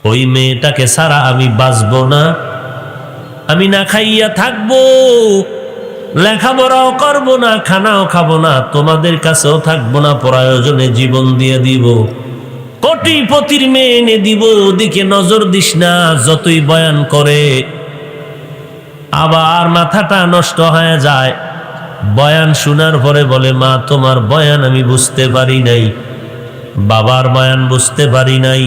ওই মেয়েটাকে ছাড়া আমি বাঁচবো না, আমি না খাইয়া থাকবো, লেখাপড়াও করবো না, খানাও খাবো না, তোমাদের কাছেও থাকবো না, প্রয়োজনে জীবন দিয়ে দিব, কোটিপতির মেয়ে এনে দিব, ওদিকে নজর দিস না। যতই বয়ান করে আবার মাথাটা নষ্ট হয়ে যায়। বয়ান শোনার পরে বলে, মা তোমার বয়ান আমি বুঝতে পারি নাই, বাবার বয়ান বুঝতে পারি নাই,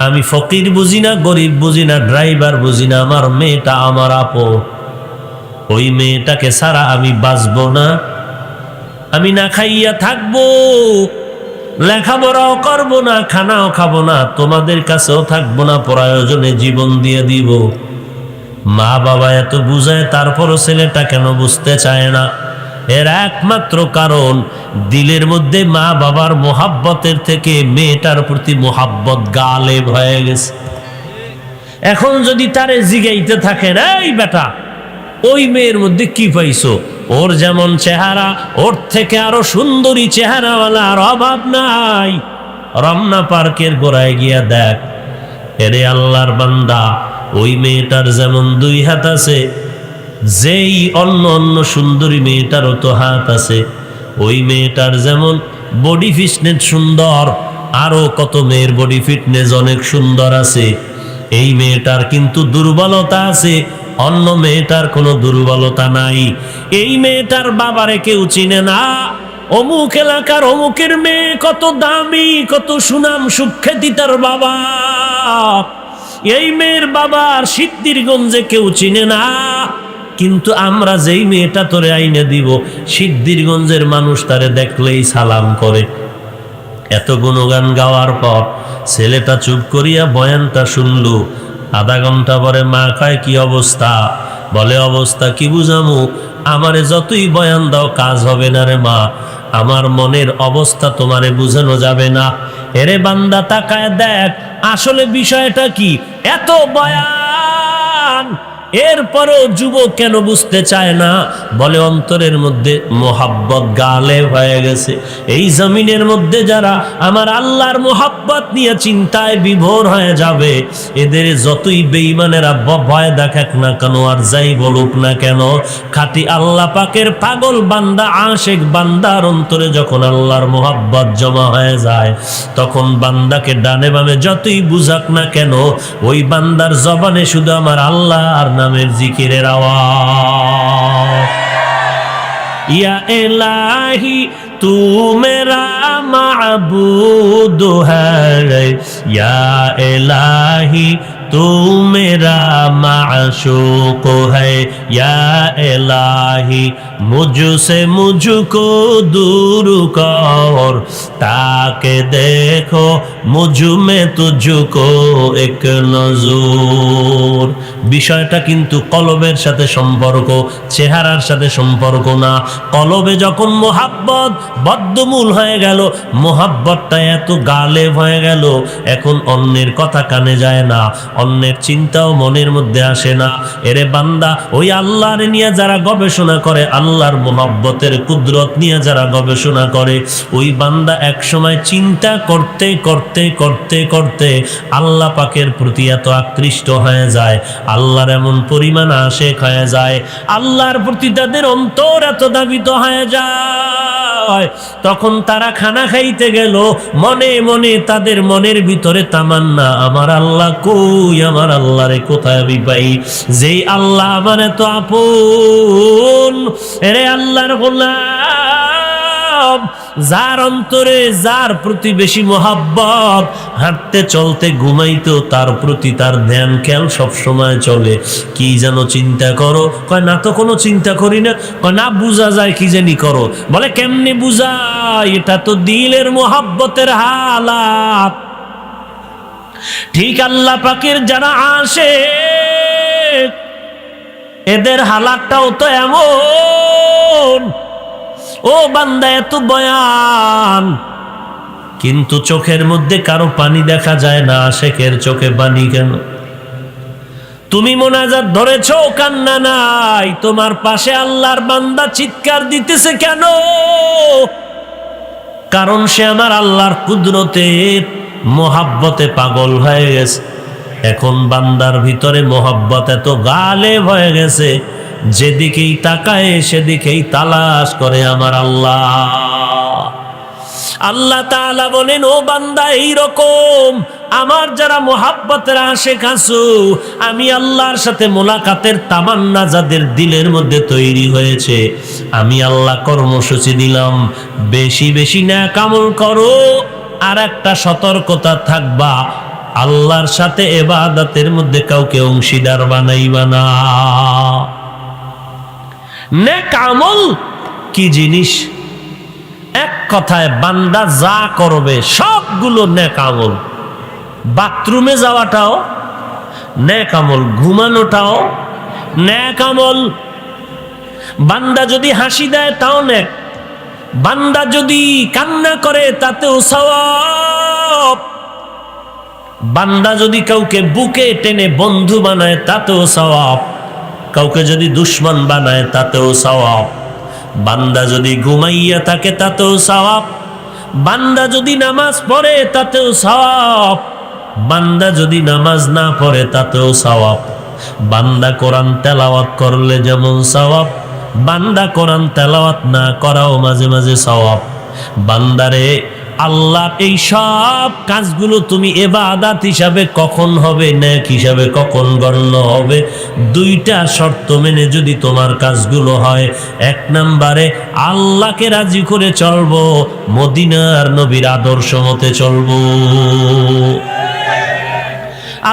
আমি ফকির বুঝি না, গরিব বুঝি না, ড্রাইভার বুঝি না, আমার মেয়েটা আমার আপন, ওই মেয়েটাকে ছাড়া আমি বাঁচবো না, আমি না খাইয়া থাকবো, লেখাপড়াও করবো না, খানাও খাবো না, তোমাদের কাছেও থাকবো না, প্রয়োজনে জীবন দিয়ে দিব। মা বাবা এত বুঝায়, তারপরও ছেলেটা কেন বুঝতে চায় না? এর একমাত্র কারণ, দিলের মধ্যে মা বাবার মোহাব্বতের থেকে মেয়েটার প্রতি মোহাব্বত গালেব হয়ে গেছে। এখন যদি তারে জিগাইতে থাকেন, এই বেটা ওই মেয়ের মধ্যে কি পাইছো, ওর যেমন চেহারা, ওর থেকে আরো সুন্দরী চেহারাওয়ালা আর অভাব নাই, রমনা পার্কের গোড়ায় গিয়া দেখ। এরে আল্লাহর বান্দা, ওই মেয়েটার যেমন 2 হাত আছে, যেই অন্য অন্য সুন্দরী মেয়েটারও তো হাত আছে, ওই মেয়েটার যেমন বডি ফিটনেস সুন্দর, আরো কত মেয়ের বডি ফিটনেস অনেক সুন্দর আছে। এই মেয়েটার কিন্তু দুর্বলতা আছে, অন্য মেয়েটার কোনো দুর্বলতা নাই। এই মেয়েটার বাবারে কেউ চিনে না, অমুক এলাকার অমুকের মেয়ে কত দামি, কত সুনাম সুখ্যাতি তার বাবা। এই মেয়ের বাবার সিদ্ধিরগঞ্জে কেউ চিনে না, কিন্তু আমরা যেই মেয়েটা তোরে আইনে দিব, সিদ্ধিরগঞ্জের মানুষ তারে দেখলেই সালাম করে। এত গুণগান গাওয়ার পর ছেলেটা চুপ করিয়া বয়ানটা শুনলু। আধা ঘন্টা পরে মা কয়, কি অবস্থা? বলে, অবস্থা কি বুঝামু, আমারে যতই বয়ান দাও কাজ হবে না রে মা, আমার মনের অবস্থা তোমারে বুঝানো যাবে না। এরে বান্দা তাকায় দেখ, আসলে বিষয়টা কি? এত বয়ান, এরপরও যুবক কেন বুঝতে চায় না? বলে, অন্তরের মধ্যে মোহাব্বত গালেব হয়ে গেছে। এই জমিনের মধ্যে যারা আমার আল্লাহর মোহাব্বত নিয়ে চিন্তায় বিভোর হয়ে যাবে, এদের যতই বেঈমানেরা ভয় দেখাক না কেন, আর যাই বলুক না কেন, খাঁটি আল্লাহ পাকের পাগল বান্দা, আশেক বান্দার অন্তরে যখন আল্লাহর মোহাব্বত জমা হয়ে যায়, তখন বান্দাকে ডানে বামে যতই বুঝাক না কেন, ওই বান্দার জবানে শুধু আমার আল্লাহ আর নামের জিকিরের আওয়াজ। ইয়া ইলাহি তু মেরা মাবুদ হ্যায়, ইয়া ইলাহি तू मेरा माशूक है, या इलाही मुझसे मुझको दूर कर, ताके देखो मुझ में तुझको एक नजर। বিষয়টা কিন্তু কলবের সাথে সম্পর্ক, চেহারার সাথে সম্পর্ক না। কলবে যখন মোহাব্বত বদ্ধমূল হয়ে গেল, মোহাব্বতটা এত গালেব হয়ে গেল, এখন অন্যের কথা কানে যায় না, অন্যের চিন্তাও মনের মধ্যে আসে না। এরে বান্দা, ওই আল্লাহর নিয়ে যারা গবেষণা করে, আল্লাহর মোহাব্বতের কুদরত নিয়ে যারা গবেষণা করে, ওই বান্দা এক সময় চিন্তা করতে করতে করতে করতে আল্লাহ পাকের প্রতি এত আকৃষ্ট হয়ে যায়, আল্লাহর এমন পরিমাণ আশেক হয়ে যায়, আল্লাহর প্রতি তাদের অন্তর এত দাবিত হয়ে যায়, তখন তারা খানা খাইতে গেল, মনে মনে তাদের মনের ভিতরে তামান্না, আমার আল্লাহ কই, আমার আল্লাহরে কোথায় আমি পাই, যেই আল্লাহ আমার এত আপন। এরে আল্লাহর গোলাম, যার অন্তরে যার প্রতি বেশি মোহাব্বত, হাঁটতে চলতে ঘুমাইতো তার প্রতি তার ধ্যান খেয়াল সব সময় চলে। কি যেন চিন্তা করো? কয় না তো কোনো চিন্তা করি না। কয় না, বুঝা যায় কি জানি করো। বলে, কেমনে বুঝায়? এটা তো দিলের মোহাব্বতের হালাত। ঠিক আল্লাহ পাকের যারা আসে, এদের হালাতটাও তো এমন। ও বান্দা, এত বয়ান, কিন্তু চোখের মধ্যে কারো পানি দেখা যায় না। আশেকের চোখে পানি কেন? তুমি মোনাজাত ধরেছো, কান্না নাই। তোমার পাশে আল্লাহর বান্দা চিৎকার দিতেছে কেন? কারণ সে আমার আল্লাহর কুদরতের মোহাব্বতে পাগল হয়ে গেছে। এখন বান্দার ভিতরে মোহাব্বত এত গালেব হয়ে গেছে, যেদিকেই তাকায় সেদিকেই তালাশ করে আমার আল্লাহ। আল্লাহ তাআলা বলেন, ও বান্দা, এইরকম আমার যারা মোহাব্বতের আশিক আছো, আমি আল্লাহর সাথে মোলাকাতের তামান্না যাদের দিলের মধ্যে তৈরি হয়েছে, আমি আল্লাহ কর্মসূচি দিলাম, বেশি বেশি নেক আমল করো। আর একটা সতর্কতা থাকবা, আল্লাহর সাথে ইবাদতের মধ্যে কাউকে অংশীদার বানাইবা না। নেক আমল কি জিনিস? এক কথায় বান্দা যা করবে সবগুলো নেক আমল। বাথরুমে যাওয়াটাও নেক আমল, ঘুমানোটাও নেক আমল। বান্দা যদি হাসি দেয় তাও নেক, বান্দা যদি কান্না করে তাতেও সওয়াব, বান্দা যদি কাউকে বুকে টেনে বন্ধু বানায় তাতেও সওয়াব, কাউকে যদি দুশমন বানায় তাতেও সওয়াব, বান্দা যদি ঘুমাইয়া থাকে তাতেও সওয়াব, বান্দা যদি নামাজ পড়ে তাতেও সওয়াব, বান্দা যদি নামাজ না পড়ে তাতেও সওয়াব, বান্দা কোরআন তেলাওয়াত করলে যেমন সওয়াব, বান্দা কোরআন তেলাওয়াত না করাও মাঝে মাঝে সওয়াব। বান্দারে, আল্লাহ এই সব কাজগুলো তুমি ইবাদত হিসাবে কখন হবে, নেক হিসাবে কখন গণ্য হবে? দুইটা শর্ত মেনে যদি তোমার কাজগুলো হয়। এক নম্বরে আল্লাহকে রাজি করে চলবো, মদিনার নবীর আদর্শ মতে চলবো।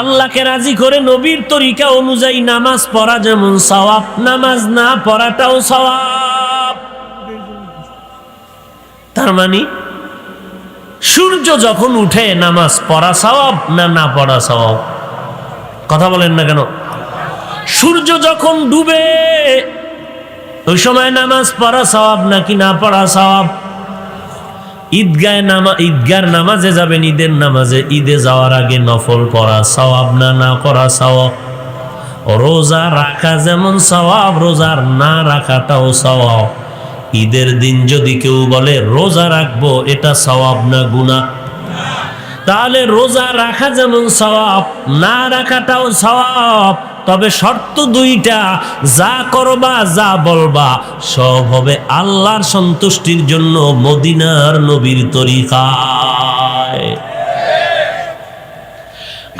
আল্লাহকে রাজি করে নবীর তরিকা অনুযায়ী নামাজ পড়া যেমন সওয়াব, নামাজ না পড়াটাও সওয়াব। তার মানে সূর্য যখন উঠে নামাজ পড়া সওয়াব না না পড়া সওয়াব? কথা বলেন না কেন? সূর্য যখন ডুবে ওই সময় নামাজ পড়া সওয়াব নাকি না পড়া সওয়াব? ঈদগার নামাজে যাবেন, ঈদের নামাজে, ঈদে যাওয়ার আগে নফল পড়া সওয়াব না না পড়া সওয়াব? রোজা রাখা যেমন সওয়াব, রোজার না রাখাটাও সওয়াব। ঈদের দিন যদি কেউ বলে রোজা রাখবো, এটা সওয়াব না গুনাহ? তাহলে রোজা রাখা যেমন সওয়াব, না রাখাটাও সওয়াব। তবে শর্ত দুইটা, যা করবা যা বলবা সব হবে আল্লাহর সন্তুষ্টির জন্য, মদিনার নবীর তরিকায়।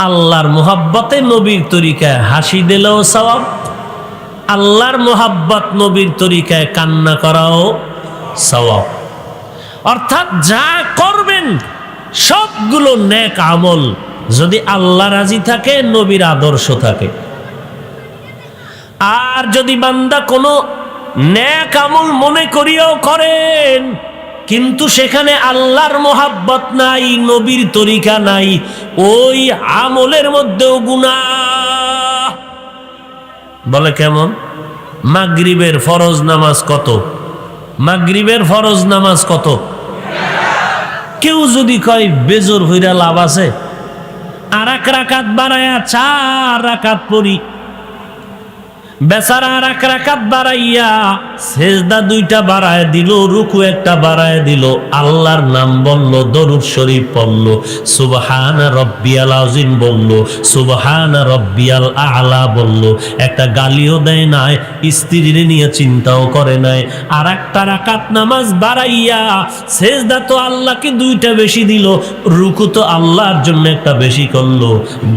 আল্লাহর মোহাব্বতে নবীর তরিকায় হাসি দিলেও সওয়াব, আল্লাহর মোহাব্বত নবীর তরিকায় কান্না করাও সওয়াব। অর্থাৎ যা করবেন সবগুলো নেক আমল, যদি আল্লাহ রাজি থাকে, নবীর আদর্শ থাকে। আর যদি বান্দা কোনো নেক আমল মনে করিয়াও করেন, কিন্তু সেখানে আল্লাহর মোহাব্বত নাই, নবীর তরিকা নাই, ওই আমলের মধ্যেও গুনাহ। বলে কেমন? মাগরিবের ফরজ নামাজ কত? মাগরিবের ফরজ নামাজ কত? কেউ যদি কয় বেজোর হইরা লাভ আছে, আর এক রাকাত বাড়ায়া 4 রাকাত পড়ি, বেচারা আর এক রাকাত বাড়াইয়া সেজদা 2টা বাড়ায় দিল, রুকু 1টা বাড়ায় দিল, আল্লাহর নাম বলল, দরুদ শরীফ পড়ল, সুবহান রব্বিয়াল আযীম বলল, সুবহান রব্বিয়াল আ'লা বলল, একটা গালিও দেয় নাই, স্ত্রীর নিয়ে চিন্তাও করে নাই। আর একটা রাকাত নামাজ বাড়াইয়া সেজদা তো আল্লাহকে 2টা বেশি দিল, রুকু তো আল্লাহর জন্য একটা বেশি করলো।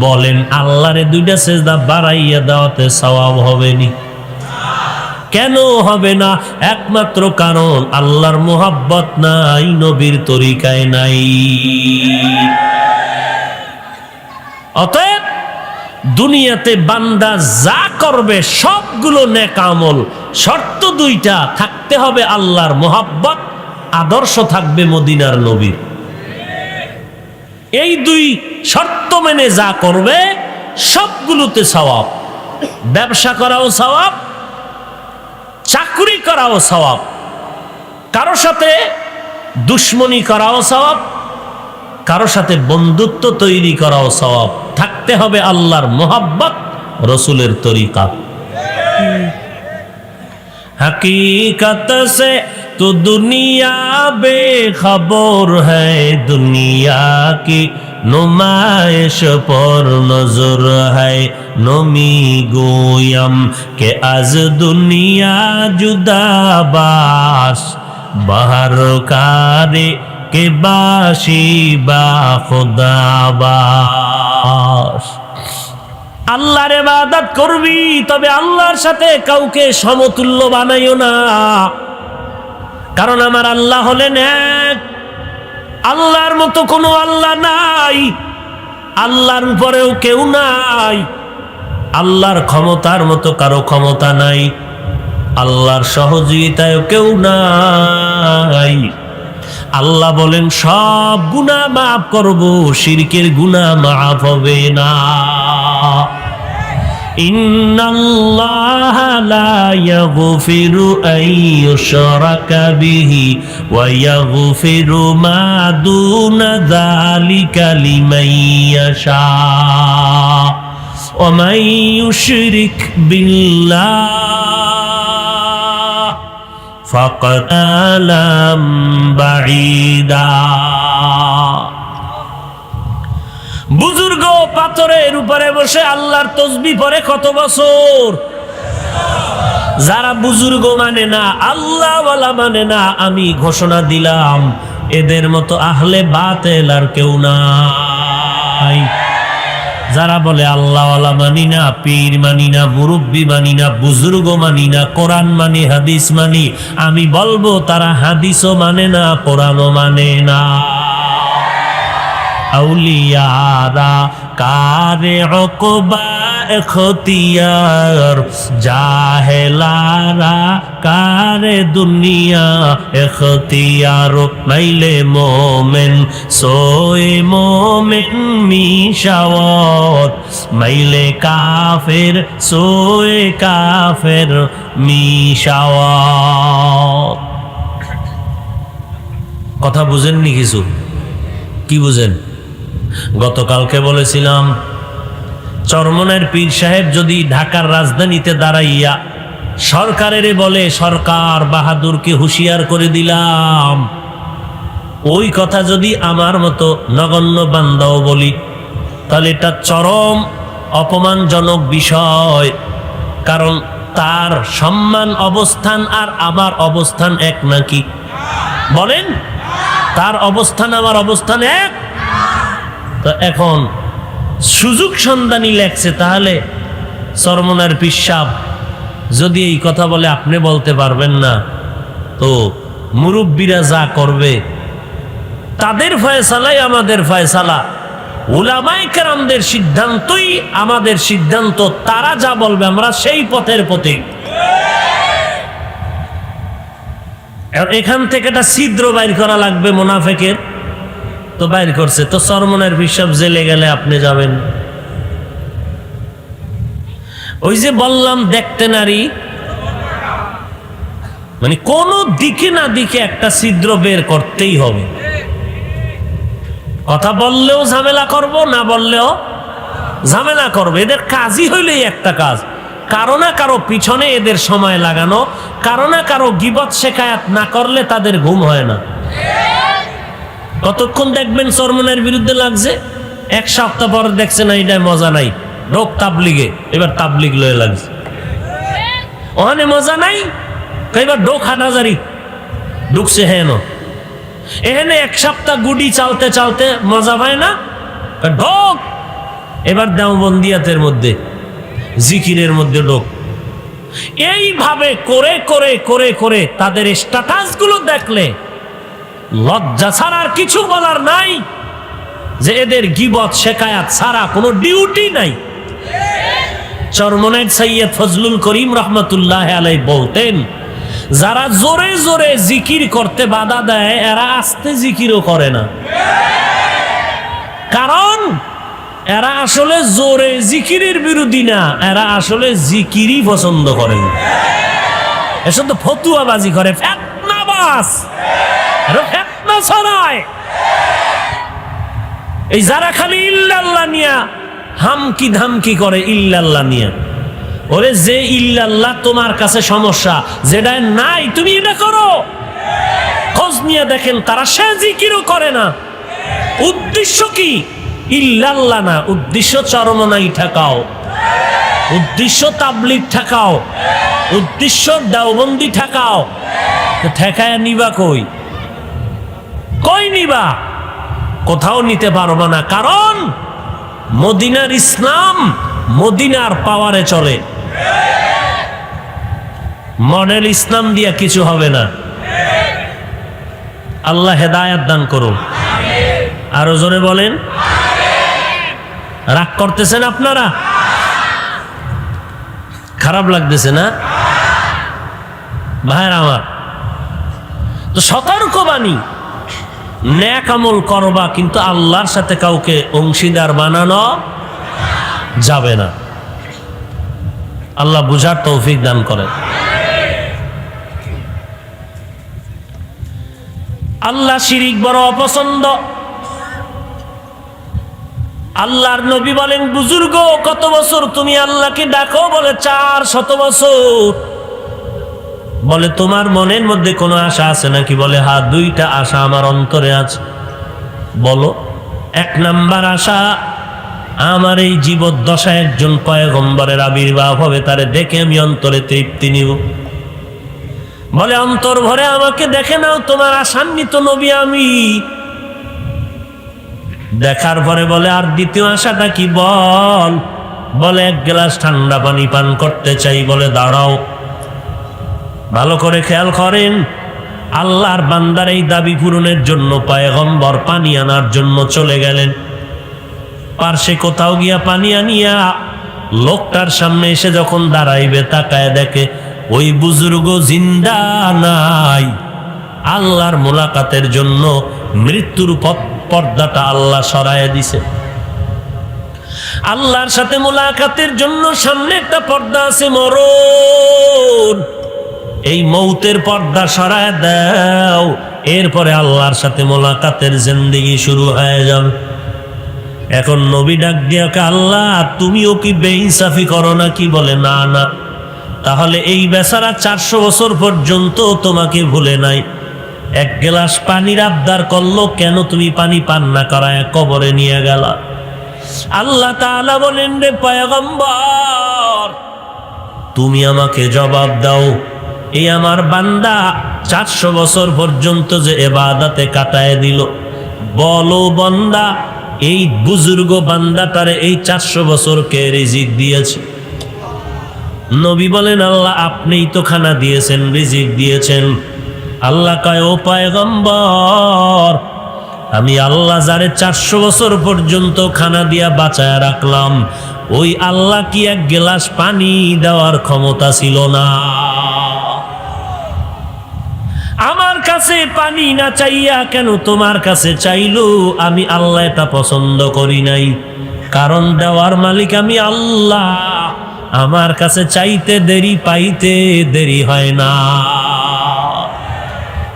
বলেন আল্লাহরে 2টা সেজদা বাড়াইয়া দেওয়াতে সওয়াব হবে? কেন হবে না? একমাত্র কারণ আল্লাহর মোহাব্বত নাই, নবীর তরিকায় নাই। অতএব দুনিয়াতে বান্দা যা করবে সবগুলো নেক আমল, শর্ত 2টা, থাকতে হবে আল্লাহর মোহাব্বত, আদর্শ থাকবে মদিনার নবীর। এই 2 শর্ত মেনে যা করবে সবগুলোতে সওয়াব। ব্যবসা করাও সওয়াব, চাকরি করাও সওয়াব, কারো সাথে দুশ্মনী করাও সওয়াব, কারো সাথে বন্ধুত্ব তৈরি করাও সওয়াব। থাকতে হবে আল্লাহর মোহাব্বত, রসুলের তরিকা। हकीकत से तो दुनिया बेखबर है, दुनिया की नुमाइश पर नजर है नमी गोयम के आज दुनिया जुदाबास बाहर कारे के बाशी बा खुदाबास। আল্লাহর ইবাদত করবি, তবে আল্লাহর সাথে কাউকে সমতুল্য বানাইও না, কারণ আমার আল্লাহ হলেন এক। আল্লাহর মতো কোনো আল্লাহ নাই, আল্লাহর উপরেও কেউ নাই, আল্লাহর ক্ষমতার মতো কারো ক্ষমতা নাই, আল্লাহর সহযোগিতায়ও কেউ নাই। আল্লাহ বলেন সব গুনাহ মাফ করব, শিরকের গুনাহ মাফ হবে না। ইন্নাল্লাহা লা ইয়াগফিরু আন ইউশরাকা বিহি ওয়া ইয়াগফিরু মা দুনা যালিকা লিমান ইয়াশা ওয়া মান ইউশরিক বিল্লাহ ফাকাদ আলাম বাঈদা। বুজুর্গ পাথরের উপরে বসে আল্লাহর তসবিহ পড়ে কত বছর। যারা বুজুর্গ মানে না, আল্লাহ ওয়ালা মানে না, আমি ঘোষণা দিলাম এদের মতো আহলে বাতেল আর কেউ নাই। যারা বলে আল্লাহ ওয়ালা মানি না, পীর মানি না, মুরব্বী মানি না, বুজুর্গ মানি না, কোরআন মানি, হাদিস মানি, আমি বলবো তারা হাদিসও মানে না, কোরআনও মানে না। আউলিয়ারা কারে উকবা এখতিয়ার, জাহেলারা কারে দুনিয়া এখতিয়ার। মাইলে মোমেন সোয়ে মোমেন মিশাওয়াত, মাইলে কাফের সোয়ে কাফের মিশাওয়াত। কথা বুঝেননি কিছু? কি বুঝেন? গতকালকে বলেছিলাম চরমনের পীর সাহেব যদি ঢাকার রাজধানীতে দাঁড়াইয়া সরকারের বলে, সরকার বাহাদুরকে হুঁশিয়ার করে দিলাম, ওই কথা যদি আমার মতো নগণ্য বান্দাও বলি, তাহলে এটা চরম অপমানজনক বিষয়। কারণ তার সম্মান অবস্থান আর আমার অবস্থান এক নাকি? বলেন, তার অবস্থান আমার অবস্থান এক? তো এখন সুযোগ সন্ধানী লেখছে, তাহলে চরমনার পিসাব যদি এই কথা বলে আপনি বলতে পারবেন না, তো মুরব্বীরা যা করবে তাদের ফয়সালাই আমাদের ফয়সালা, উলামায়ে কেরামদের সিদ্ধান্তই আমাদের সিদ্ধান্ত, তারা যা বলবে আমরা সেই পথের পথিক। এখান থেকে একটা ছিদ্র বাইর করা লাগবে মুনাফেকের, তো বাইর করছে। তো চরমনের পিসাব জেলে গেলে আপনি যাবেন? ওই যে বললাম দেখতে নারী, মানে কোন দিকে না দিকে একটা ছিদ্র বের করতেই হবে। কথা বললেও ঝামেলা করব, না বললেও ঝামেলা করবে। এদের কাজই হইলেই একটা কাজ, কারো না কারো পিছনে এদের সময় লাগানো, কারো না কারো গীবত শেখায়াত না করলে তাদের ঘুম হয় না। কতক্ষণ দেখবেন চরমনের বিরুদ্ধে লাগছে, এক সপ্তাহ পর দেখছে না এটা মজা নাই, ঢোক তাবলিগে, এবার তাবলিগ লয়ে লাগছে। ওখানে মজা নাই, এবার ঢোক হাটাজারি ঢুকছে। হেন এখানে এক সপ্তাহ গুডি চালতে চালতে মজা পায় না, ঢোক এবার দেওবন্দিয়াতের মধ্যে, জিকিরের মধ্যে ঢোক। এইভাবে করে করে করে করে তাদের স্ট্যাটাস গুলো দেখলে লজ্জা ছাড়া আর কিছু বলার নাই, যে এদের গীবত শেখায়াত ছাড়া কোনো ডিউটি নাই। চরমনের সৈয়দ ফজলুল করিম রহমতুল্লাহ আলাইহি বলতেন, যারা জোরে জোরে জিকির করতে বাধা দেয় এরা আস্তে জিকিরও করে না, কারণ এরা আসলে জোরে জিকিরের বিরোধী না, এরা আসলে জিকিরই পছন্দ করেন। এসব তো ফতুয়াবাজি করে, ফেতনাবাজ, ফেতনা ছড়ায়। এই যারা খালি ইল্লাল্লাহ নিয়া হামকি ধামকি করে, ইল্লাল্লাহ নিয়া, ওরে যে ইল্লাল্লাহ তোমার কাছে সমস্যা, যেটা নাই তুমি এটা করো, খোঁজ নিয়ে দেখেন তারা সে জিকিরও করে না। উদ্দেশ্য কি? ইল্লাল্লাহ না, উদ্দেশ্য চরমনাই ঠেকাও, উদ্দেশ্য তাবলিগ ঠেকাও, উদ্দেশ্য দেওবন্দি ঠেকাও। ঠেকায় নিবা কই? কই নিবা? কোথাও নিতে পারবা না, কারণ মদিনার ইসলাম মদিনার পাওয়ারে চলে। মডেল ইসলাম দিয়া কিছু হবে না। আল্লাহ হেদায়াত দান করুন। আরো জোরে বলেন। রাগ করতেছেন আপনারা? খারাপ লাগতেছে না ভাইরা আমার? তো সতর্কবাণী, নেক আমল করবা, কিন্তু আল্লাহর সাথে কাউকে অংশীদার বানানো যাবে না। আল্লাহ বুঝার তৌফিক দান করেন। আল্লাহ শিরিক বড় অপছন্দ। আল্লাহর নবী বলেন, বুজুর্গ কত বছর তুমি আল্লাহকে ডাকো? বলে 400 বছর। বলে তোমার মনের মধ্যে কোনো আশা আছে নাকি? বলে হ্যাঁ, 2টা আশা আমার অন্তরে আছে। বলো। 1 নাম্বার আশা, আমার এই জীবদ্দশায় একজন পয়গম্বরের আবির্ভাব হবে, তারে দেখে আমি অন্তরে তৃপ্তি নিব। বলে অন্তর ভরে আমাকে দেখে নাও, তোমার আশান্বিত নবী আমি। দেখার পরে বলে আর দ্বিতীয় আশাটা কি? বলে 1 গ্লাস ঠান্ডা পানি পান করতে চাই। বলে দাঁড়াও, ভালো করে খেয়াল করেন। আল্লাহর বান্দার এই দাবি পূরণের জন্য পয়গম্বর পানি আনার জন্য চলে গেলেন। পার্শ্বে কোথাও গিয়া পানি আনিয়া লোকটার সামনে এসে যখন দাঁড়াইবে, তাকায় দেখে ওই বুজুর্গ জিন্দা নাই। আল্লাহর মোলাকাতের জন্য মৃত্যুর পর্দাটা আল্লাহ সরাইয়া দিছে। আল্লাহর সাথে মোলাকাতের জন্য সামনে একটা পর্দা আছে, মরণ। এই মৌতের পর্দা সরায় দাও, এরপরে আল্লাহর সাথে মোলাকাতের জিন্দেগি শুরু হয়ে যাবে। এখন নবী ডাক দিয়া, আল্লাহ তুমিও কি বেইনসাফি করো নাকি? বলে না না। তাহলে এই বেচারা 400 বছর পর্যন্ত তোমাকে ভুলে নাই, 1 গ্লাস পানির আবদার করলো, কেন তুমি পানি পান না করায় কবরে নিয়ে গেলা? আল্লাহ তাআলা বলেন, রে পয়গম্বর, তুমি আমাকে জবাব দাও, এই আমার বান্দা 400 বছর পর্যন্ত যে ইবাদতে কাটায় দিল, বলো বান্দা, এই বুজুর্গ বান্দাটারে এই 400 বছর কে রিজিক দিয়েছে? নবী বলেন, আল্লাহ আপনিই তো খানা দিয়েছেন, রিজিক দিয়েছেন। আল্লাহ কয়, ও পয়গম্বর, আমি আল্লাহ যারে 400 বছর পর্যন্ত খানা দিয়া বাঁচায় রাখলাম, ওই আল্লাহ কি 1 গ্লাস পানি দেওয়ার ক্ষমতা ছিল না? আমার কাছে পানি না চাইয়া কেন তোমার কাছে চাইলো? আমি আল্লাহ এটা পছন্দ করি নাই, কারণ দেওয়ার মালিক আমি আল্লাহ। আমার কাছে চাইতে দেরি, পাইতে দেরি হয় না।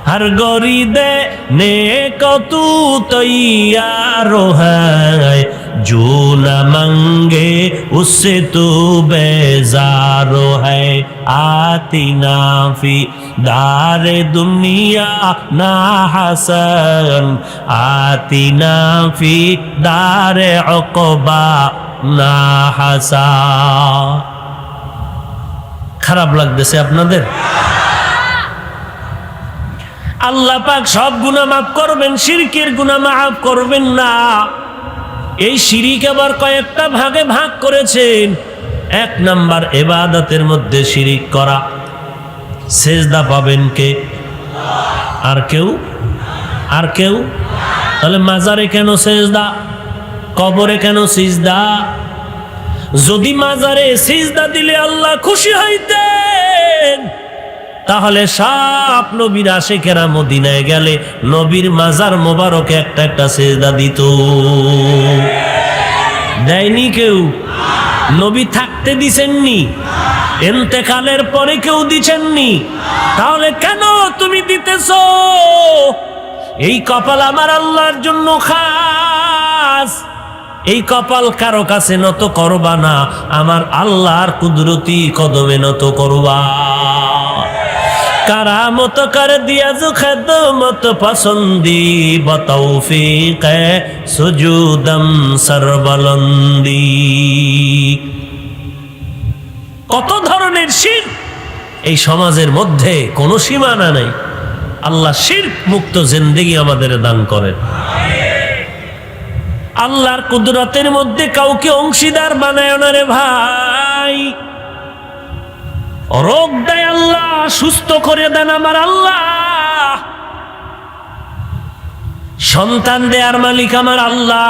हर गोरी देने को तू तैयार है, जो न मंगे उससे तू बेजार है। आती नाफी दारे दुनिया ना हसन, आती नाफी दारे उक़बा ना हसन। খারাপ লাগতেছে আপনাদের? আল্লাহ পাক সব গুনাহ মাফ করবেন, শিরকের গুনাহ মাফ করবেন না। এই শিরিক আবার কয়েকটা ভাগে ভাগ করেছেন। 1 নাম্বার, ইবাদতের মধ্যে শিরিক করা। সেজদা পাবেন কে? আর কেউ? আর কেউ? তাহলে মাজারে কেন সেজদা? কবরে কেন সিজদা? যদি মাজারে সিজদা দিলে আল্লাহ খুশি হইতেন, তাহলে সব নবীর আশিকেরা মদিনায় গেলে নবীর মাজার মোবারকে একটা একটা সিজদা দিত। দেয়নি কেউ? নবী থাকতে দিছেননি, ইন্তেকালের পরে কেউ দিছেননি। তাহলে কেন তুমি দিতেছো? এই কপাল আমার আল্লাহর জন্য খাস। এই কপাল কারো কাছে নত করবা না, আমার আল্লাহর কুদরতি কদমে নত করবা। करामत कर दिया जो खिदमत पसंदी बतौफीक सुजूदम सरबलंदी। কত ধরনের শিরক এই সমাজের মধ্যে, কোনো সীমানা নাই। আল্লাহ শিরক মুক্ত জিন্দেগি আমাদের দান করেন। আল্লাহর কুদরতের মধ্যে কাউকে অংশীদার বানায় না রে ভাই। রোগ দেয় আল্লাহ, সুস্থ করে দেন আমার আল্লাহ। সন্তান দেয়ার মালিক আমার আল্লাহ।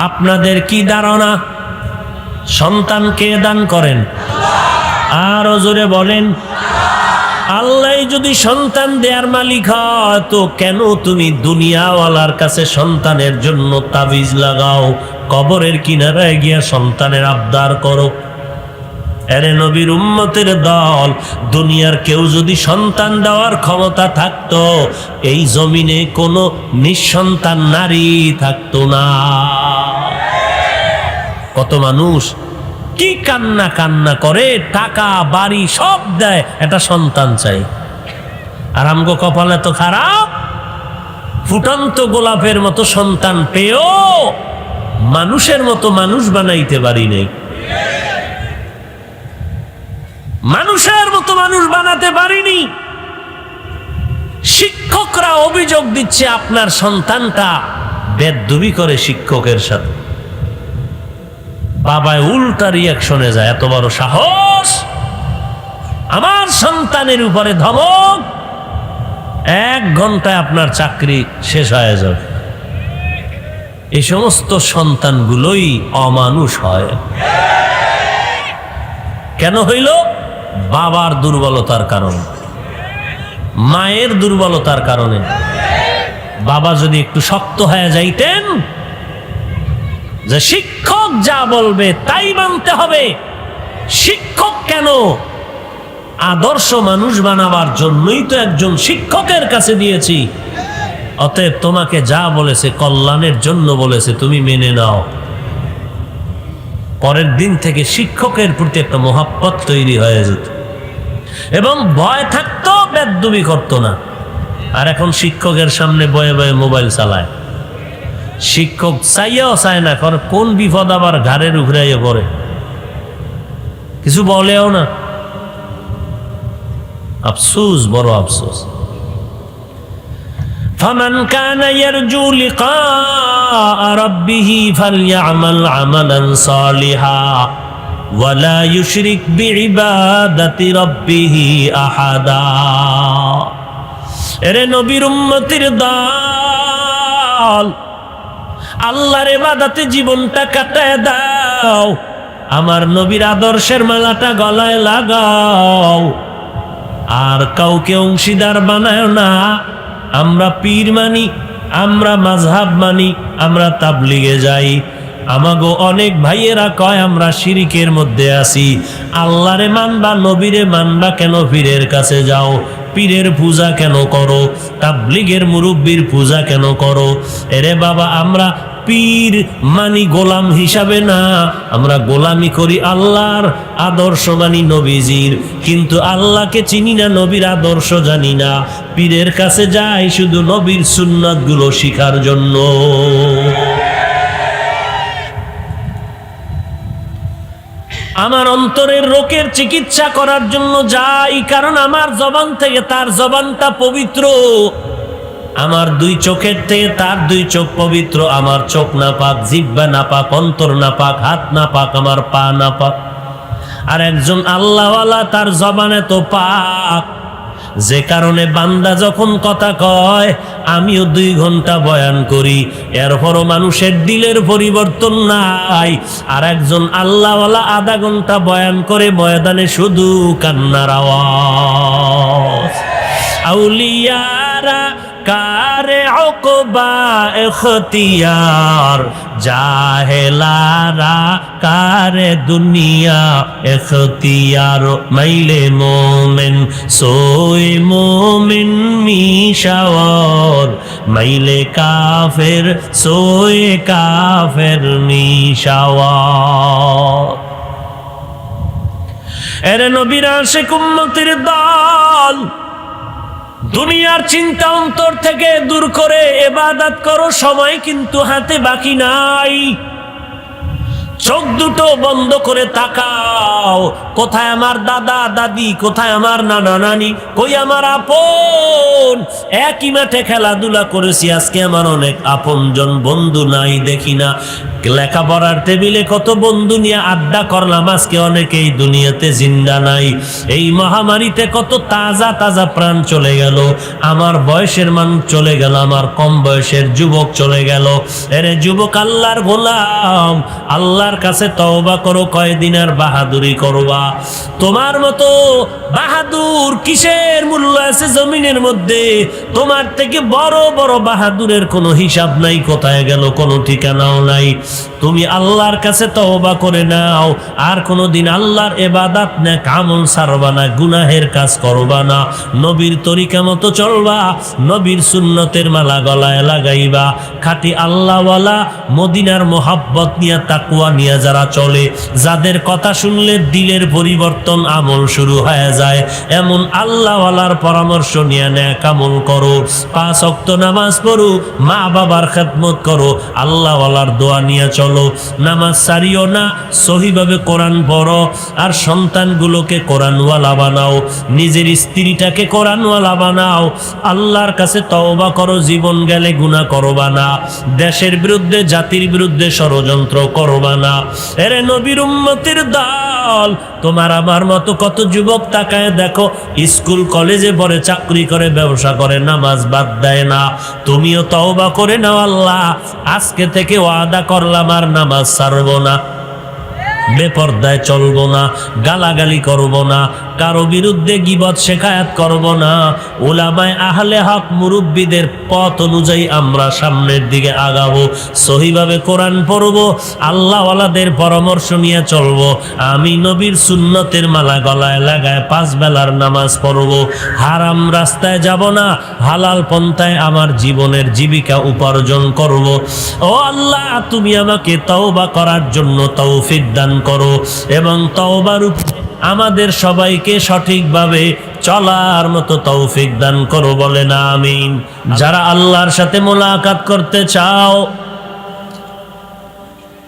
আপনাদের কি ধারণা সন্তান কে দান করেন? আরো জোরে বলেন। আল্লাহ যদি সন্তান দেয়ার মালিক হয় তো কেন তুমি দুনিয়াওয়ালার কাছে সন্তানের জন্য তাবিজ লাগাও, কবরের কিনারায় গিয়া সন্তানের আবদার করো? এরে নবীর উম্মতের দল, দুনিয়ার কেউ যদি সন্তান দেওয়ার ক্ষমতা থাকতো, এই জমিনে কোনো নিঃসন্তান নারী থাকতো না। কত মানুষ কি কান্না কান্না করে, টাকা বাড়ি সব দেয়, এটা সন্তান চাই। আর আমগো কপালে তো খারাপ, ফুটন্ত গোলাপের মতো সন্তান পেয়েও মানুষের মতো মানুষ বানাইতে পারি নাই। মানুষের মতো মানুষ বানাতে পারিনি। শিক্ষকরা অভিযোগ দিচ্ছে আপনার সন্তানটা বেয়াদবি করে শিক্ষকের সাথে। বাবায় উল্টা রিয়াকশনে যায়, এত বড় সাহস, আমার সন্তানের উপরে ধমক। 1 ঘন্টায় আপনার চাকরি শেষ হয়ে যাবে। এই সমস্ত সন্তানগুলোই অমানুষ হয়। কেন হইল? বাবার দুর্বলতার কারণে, মায়ের দুর্বলতার কারণে। বাবা যদি একটু শক্ত হয়ে যাইতেন যে শিক্ষক যা বলবে তাই মানতে হবে, শিক্ষক কেন? আদর্শ মানুষ বানাবার জন্যই তো একজন শিক্ষকের কাছে দিয়েছি। অতএব তোমাকে যা বলেছে কল্যাণের জন্য বলেছে, তুমি মেনে নাও। পরের দিন থেকে শিক্ষকের প্রতি একটা মহাব্বত তৈরি হয়ে যেত এবং ভয় থাকতো, বেয়াদবি করতো না। আর এখন শিক্ষকের সামনে বয়ে বয়ে মোবাইল চালায়। শিক্ষক চাইয়াও চায় না, কারণ কোন বিপদ আবার ঘাড়ের উঘরাইয়ে পড়ে, কিছু বলেও না। আফসোস, বড় আফসোস। ফামান কানা ইয়ারজু লিকাআ রাব্বিহি ফালইআমাল আমালান সালিহা ওয়ালা ইউশরিক বিইবাদাতি রাব্বিহি আহাদা। এরে নবীর উম্মতের দল, আল্লাহর ইবাদতে জীবনটা কাটায় দাও, আমার নবীর আদর্শের মালাটা গলায় লাগাও, আর কাউকে অংশীদার বানায় না। আমরা পীর মানি, আমরা মাযহাব মানি, আমরা তাবলিগে যাই। আমাগো অনেক ভাইয়েরা কয় আমরা শিরিকের মধ্যে আছি। আল্লাহরে মানবা, নবীরে মানবা কেন পীরের কাছে যাও? পীরের পূজা কেন করো? তাবলিগের মুরব্বির পূজা কেন করো? এরে বাবা, আমরা পীর মানি গোলাম হিসাবে না, আমরা গোলামি করি আল্লাহর, আদর্শ মানি নবীজির। কিন্তু আল্লাহকে চিনি না, নবীর আদর্শ জানি না। পীরের কাছে যাই শুধু নবীর সুন্নাত গুলো শিখার জন্য। আমার অন্তরের রোগের চিকিৎসা করার জন্য যাই, কারণ আমার জবান থেকে তার জবানটা পবিত্র, আমার 2 চোখের থেকে তার 2 চোখ পবিত্র। আমার চোখ না পাক, জিহ্বা না পাক, অন্তর না পাক, হাত না পাক, আমার পা না পাক। আর একজন আল্লাহওয়ালা, তার জবানে তো পাক, যে কারণে বান্দা যখন কথা কয়, আমিও 2 ঘন্টা বয়ান করি, এরপরও মানুষের দিলের পরিবর্তন নাই। আর একজন আল্লাহওয়ালা আধা ঘন্টা বয়ান করে, ময়দানে শুধু কান্নার আওয়াজ। আউলিয়ারা কারে ওকবা এখতিয়ার, জাহেলারা কারে দুনিয়া এখতিয়ার। মাইলে মোমেন সোই মোমিন মিশাওয়ার, মাইলে কাফের সোই কাফের মিশাওয়ার। এরে নবীর আশিক উম্মতের দল, দুনিয়ার চিন্তা অন্তর থেকে দূর করে ইবাদত করো, সময় কিন্তু হাতে বাকি নাই। চোখ দুটো বন্ধ করে তাকাও, কোথায় আমার দাদা দাদি, কোথায় আমার নানা নানি, কই আমার আপন? একই মাঠে খেলাধুলা করেছি, আজকে আমার অনেক আপনজন বন্ধু নাই, দেখি না। লেখাপড়ার টেবিলে কত বন্ধু নিয়ে আড্ডা করলাম, আজকে অনেকেই দুনিয়াতে জিন্দা নাই। এই মহামারীতে কত তাজা তাজা প্রাণ চলে গেল, আমার বয়সের মানুষ চলে গেল, আমার কম বয়সের যুবক চলে গেল। এরে যুবক, আল্লাহর গোলাম, আল্লাহর কাছে তওবা করো, কয়দিন আর বাহাদুরি করবা? তোমার মতো বাহাদুর কিসের মূল্য আছে জমিনের মধ্যে? তোমার থেকে বড় বড় বাহাদুরের কোনো হিসাব নাই, কোথায় গেল কোনো ঠিকানাও নাই। তুমি আল্লাহর কাছে তওবা করে নাও, আর কোনোদিন আল্লাহর ইবাদত নেক আমল ছাড়বা না, গুনাহের কাজ করবা না, নবীর তরিকা মতো চলবা, নবীর সুন্নতের মালা গলায় লাগাইবা। খাঁটি আল্লাহওয়ালা, মদিনার মোহাব্বত নিয়ে, তাকওয়া নিয়ে যারা চলে, যাদের কথা শুনলে দিলের পরিবর্তন, আমল শুরু হয়ে যায়, এমন আল্লাহওয়ালার পরামর্শ নিয়ে নেক আমল করো, 5 ওয়াক্ত নামাজ পড়ো, মা বাবার খেদমত করো, আল্লাহওয়ালার দোয়া নিয়ে চলো, নামাজ ছাড়িও না, সহিভাবে কোরআন পড়ো, আর সন্তানগুলোকে কোরআনওয়ালা বানাও, নিজের স্ত্রীটাকে কোরআনওয়ালা বানাও। আল্লাহর কাছে তওবা করো, জীবন গেলে গুনাহ করবা না, দেশের বিরুদ্ধে জাতির বিরুদ্ধে ষড়যন্ত্র করবা না। এরে নবীর উম্মতের দল, তোমার আমার মতো কত যুবক তাকায় দেখো, স্কুল কলেজে পড়ে, চাকরি করে, ব্যবসা করে, নামাজ বাদ দেয় না। তুমিও তওবা করে নাও, আল্লাহ আজকে থেকে ওয়াদা করলাম আর নামাজ ছাড়বো না, বেপরদায় চলবো না, গালাগালি করব না, কারো বিরুদ্ধে গীবত শেখায়াত করব না। উলামায়ে আহলে হক মুরব্বীদের পথ অনুযায়ী আমরা সামনের দিকে আগাবো, সহিভাবে কোরআন পড়ব, আল্লাহওয়ালাদের পরামর্শ নিয়ে চলব। আমি নবীর সুন্নতের মালা গলায় লাগায় 5 বেলার নামাজ পড়ব, হারাম রাস্তায় যাব না, হালাল পন্থায় আমার জীবনের জীবিকা উপার্জন করব। ও আল্লাহ, তুমি আমাকে তওবা করার জন্য তৌফিক দান করো, এবং তওবার উপরে আমাদের সবাইকে সঠিকভাবে চলার মতো তৌফিক দান করো, বলেন আমিন। যারা আল্লাহর সাথে মোলাকাত করতে চাও,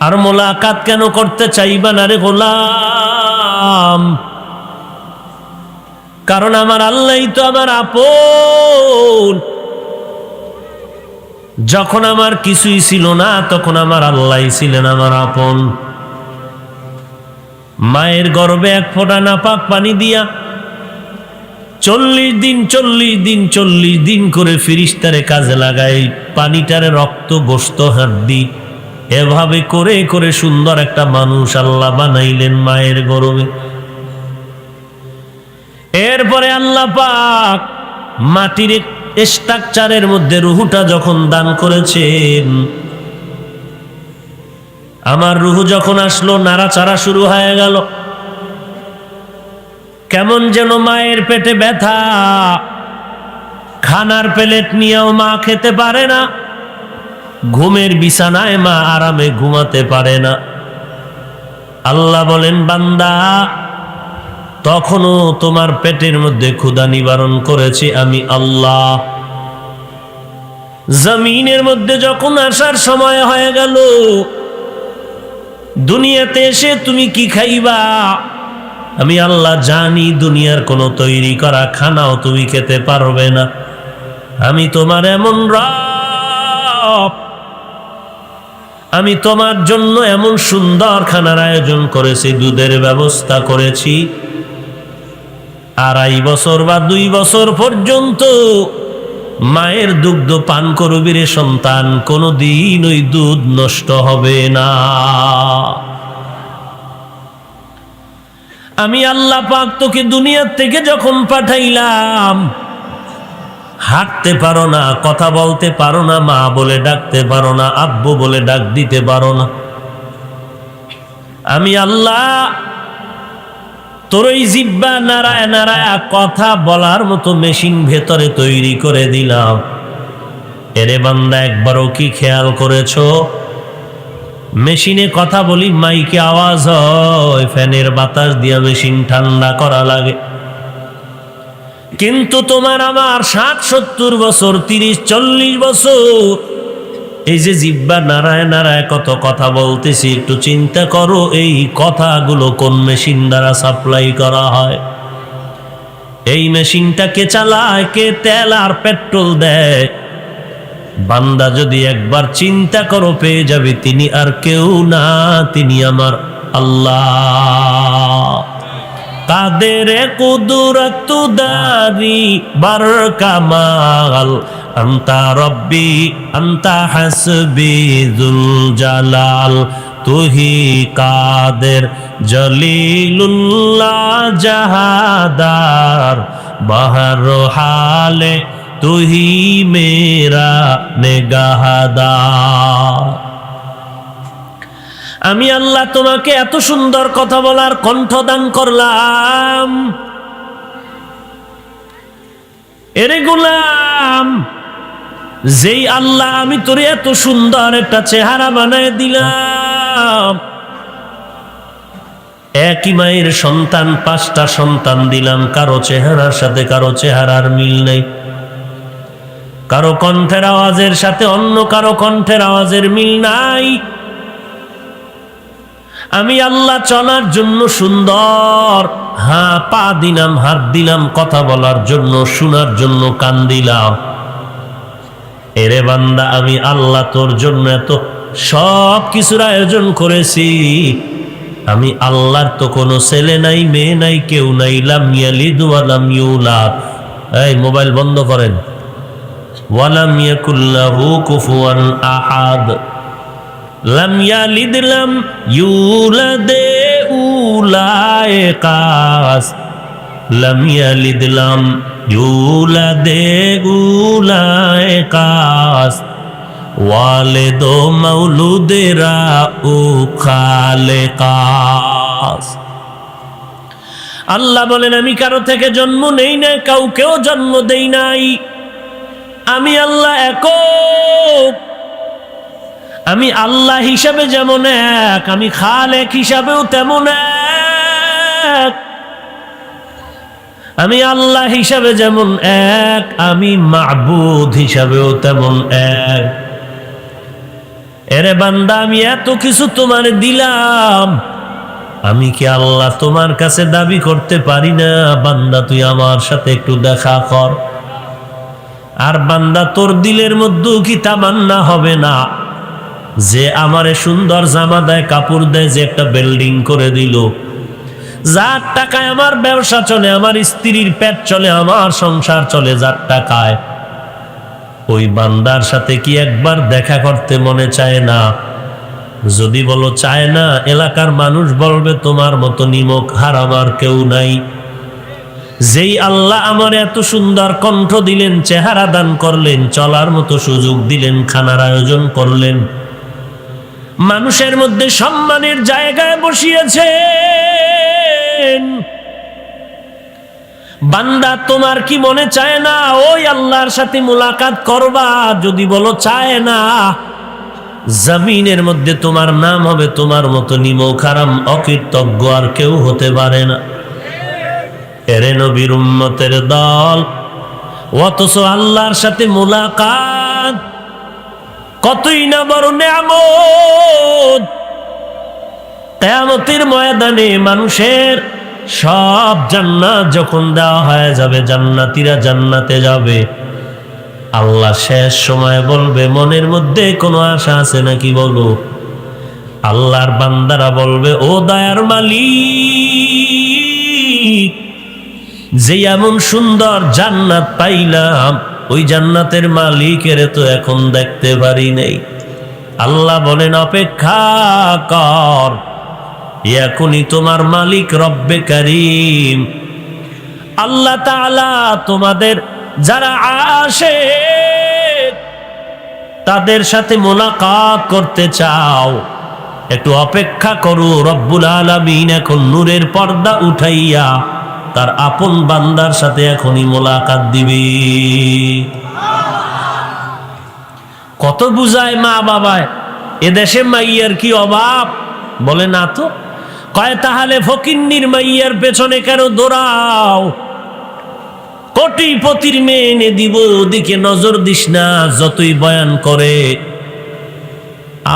আর মোলাকাত কেন করতে চাইবা না রে গোলাম? কারণ আমার আল্লাহই তো আমার আপন। যখন আমার কিছুই ছিল না, তখন আমার আল্লাহই ছিলেন আমার আপন। মায়ের গর্ভে 1 ফোঁটা নাপাক পানি দিয়া 40 দিন করে ফিরিস্তারে কাজে লাগাই, পানিটারে রক্ত, গোশত, হাড্ডি, এভাবে করে করে সুন্দর একটা মানুষ আল্লাহ বানাইলেন মায়ের গর্ভে। এরপরে আল্লাহ পাক মাটির স্ট্রাকচারের মধ্যে রুহুটা যখন দান করেছেন, আমার রুহু যখন আসলো, নাড়াচাড়া শুরু হয়ে গেল, কেমন যেন মায়ের পেটে ব্যথা, খানার প্লেট নিয়েও মা খেতে পারে না, ঘুমের বিছানায় মা আরামে ঘুমাতে পারে না। আল্লাহ বলেন, বান্দা, তখনও তোমার পেটের মধ্যে ক্ষুধা নিবারণ করেছি আমি আল্লাহ। জমিনের মধ্যে যখন আসার সময় হয়ে গেল, দুনিয়াতে এসে তুমি কি খাইবা আমি আল্লাহ জানি। দুনিয়ার কোনো তৈরি করা খানাও তুমি খেতে পারবে না। আমি তোমার এমন রব, আমি তোমার জন্য এমন সুন্দর খানার আয়োজন করেছি, দুধের ব্যবস্থা করেছি। 2.5 বছর বা 2 বছর পর্যন্ত মায়ের দুগ্ধ পান করবি রে সন্তান, কোনদিন ওই দুধ নষ্ট হবে না। আমি আল্লাহ পাক তোকে দুনিয়ার থেকে যখন পাঠাইলাম, হাঁটতে পারো না, কথা বলতে পারো না, মা বলে ডাকতে পারো না, আব্বু বলে ডাক দিতে পারো না। আমি আল্লাহ তোর ওই জিহ্বা নাড়ায় নাড়ায় কথা বলার মতো মেশিন ভেতরে তৈরি করে দিলাম। এরে বান্দা, একবারও কি খেয়াল করেছো মেশিনে কথা বলি, মাইকে আওয়াজ হয়, ফ্যানের বাতাস দিয়া মেশিন ঠান্ডা করা লাগে। কিন্তু তোমার আমার 60-70 বছর, 30-40 বছর এই যে জিহ্বা নাড়ায় নাড়ায় কত কথা বলতেছি, একটু চিন্তা করো এই কথাগুলো কোন মেশিন দ্বারা সাপ্লাই করা হয়? এই মেশিনটা কে চালায়? কে তেল আর পেট্রোল দেয়? বান্দা যদি একবার চিন্তা করো, পেয়ে যাবে তিনি আর কেউ না, তিনি আমার আল্লাহ। কাদের কুদরত দারি বার কামাল, আন্তা রব্বি আন্তা হাসবি যুল জালাল, তুহি কাদের জলিলুল্লাহ জাহাদার, বাহর হালে তুহি মেরা নেগাহদার। আমি আল্লাহ তোমাকে এত সুন্দর কথা বলার কণ্ঠ দান করলাম। এরে গোলাম, যেই আল্লাহ আমি তোর এত সুন্দর একটা চেহারা বানায় দিলাম, একই মায়ের সন্তান, 5টা সন্তান দিলাম, কারো চেহারার সাথে কারো চেহারার মিল নেই, কারো কণ্ঠের আওয়াজের সাথে অন্য কারো কণ্ঠের আওয়াজের মিল নাই। আমি আল্লাহ চলার জন্য সুন্দর, হ্যাঁ পা দিলাম, হাত দিলাম, কথা বলার জন্য, শোনার জন্য কান দিলাম। এরে বান্দা, আমি আল্লাহ তোর জন্য এত সব কিছুর আয়োজন করেছি। আমি আল্লাহর তো কোনো ছেলে নাই, মেয়ে নাই, কেউ নাই। লাম ইয়ালিদ ওয়া লাম ইউলাদ। এই মোবাইল বন্ধ করেন। ওয়ালাম ইয়াকুল্লাহু কুফুয়ান আহাদ। লাম ইয়ালিদ লাম ইউলাদ উলায়ে কাস। লাম ইয়ালিদ লাম ইউলাদ উলায়ে কাস। ওয়ালিদ মাউলুদেরা ও খালেকাস। আল্লাহ বলেন, আমি কারো থেকে জন্ম নেই না, কাউকেও জন্ম দেই নাই। আমি আল্লাহ একক। আমি আল্লাহ হিসাবে যেমন এক, আমি খালেক হিসাবেও তেমন এক। আমি আল্লাহ হিসাবে যেমন এক, আমি মাবুদ হিসাবেও তেমন এক। এরে বান্দা, আমি এত কিছু তোমার দিলাম, আমি কি আল্লাহ তোমার কাছে দাবি করতে পারি না, বান্দা তুই আমার সাথে একটু দেখা কর? আর বান্দা, তোর দিলের মধ্যেও কি তামান্না হবে না যে আমারে সুন্দর জামা দেয়, কাপড় দেয়, যে একটা বিল্ডিং করে দিল, যার টাকায় আমার ব্যবসা চলে, আমার স্ত্রীর পেট চলে, আমার সংসার চলে, যার টাকায়, ওই বান্দার সাথে কি একবার দেখা করতে মনে চায় না? যদি বলো চায় না, এলাকার মানুষ বলবে তোমার মতো নিমক হারাম আর কেউ নাই। যেই আল্লাহ আমার এত সুন্দর কণ্ঠ দিলেন, চেহারা দান করলেন, চলার মতো সুযোগ দিলেন, খানার আয়োজন করলেন, মানুষের মধ্যে সম্মানের জায়গায় বসিয়েছেন, বান্দা তোমার কি মনে চায় না ওই আল্লাহর সাথে মুলাকাত করবা? যদি বলো চায় না, জমিনের মধ্যে তোমার নাম হবে তোমার মতো নিমক হারাম অকৃতজ্ঞ আর কেউ হতে পারে না। এরে নবীর উম্মতের দল, অথচ আল্লাহর সাথে মুলাকাত কতই না বড় নিয়ামত। কিয়ামতের ময়দানে মানুষের সব জান্নাত যখন দেওয়া হয়ে যাবে, জান্নাতীরা জান্নাতে যাবে, আল্লাহ শেষ সময় বলবে, মনের মধ্যে কোনো আশা আছে নাকি বলো? আল্লাহর বান্দারা বলবে, ও দয়ার মালিক, যে এমন সুন্দর জান্নাত পাইলাম, ওই জান্নাতের মালিকের তো এখন দেখতে পারি নাই। আল্লাহ বলেন, অপেক্ষা কর, এখনই তোমার মালিক রব্বে কারীম আল্লাহ তাআলা তোমাদের যারা আশিক, তাদের সাথে মুলাকাত করতে চাও, একটু অপেক্ষা করো। রব্বুল আলামিন এখন নূরের পর্দা উঠাইয়া তার আপন বান্দার সাথে এখনই মুলাকাত দিবে। কত বুঝায় মা বাবায়, এদেশে মাইয়ার কি অভাব? বলে না তো। কয় তাহলে ফকিন্নির মাইয়ার পেছনে কেন দৌড়াও? কোটিপতির মেয়ে এনে দিব, ওদিকে নজর দিস না। যতই বয়ান করে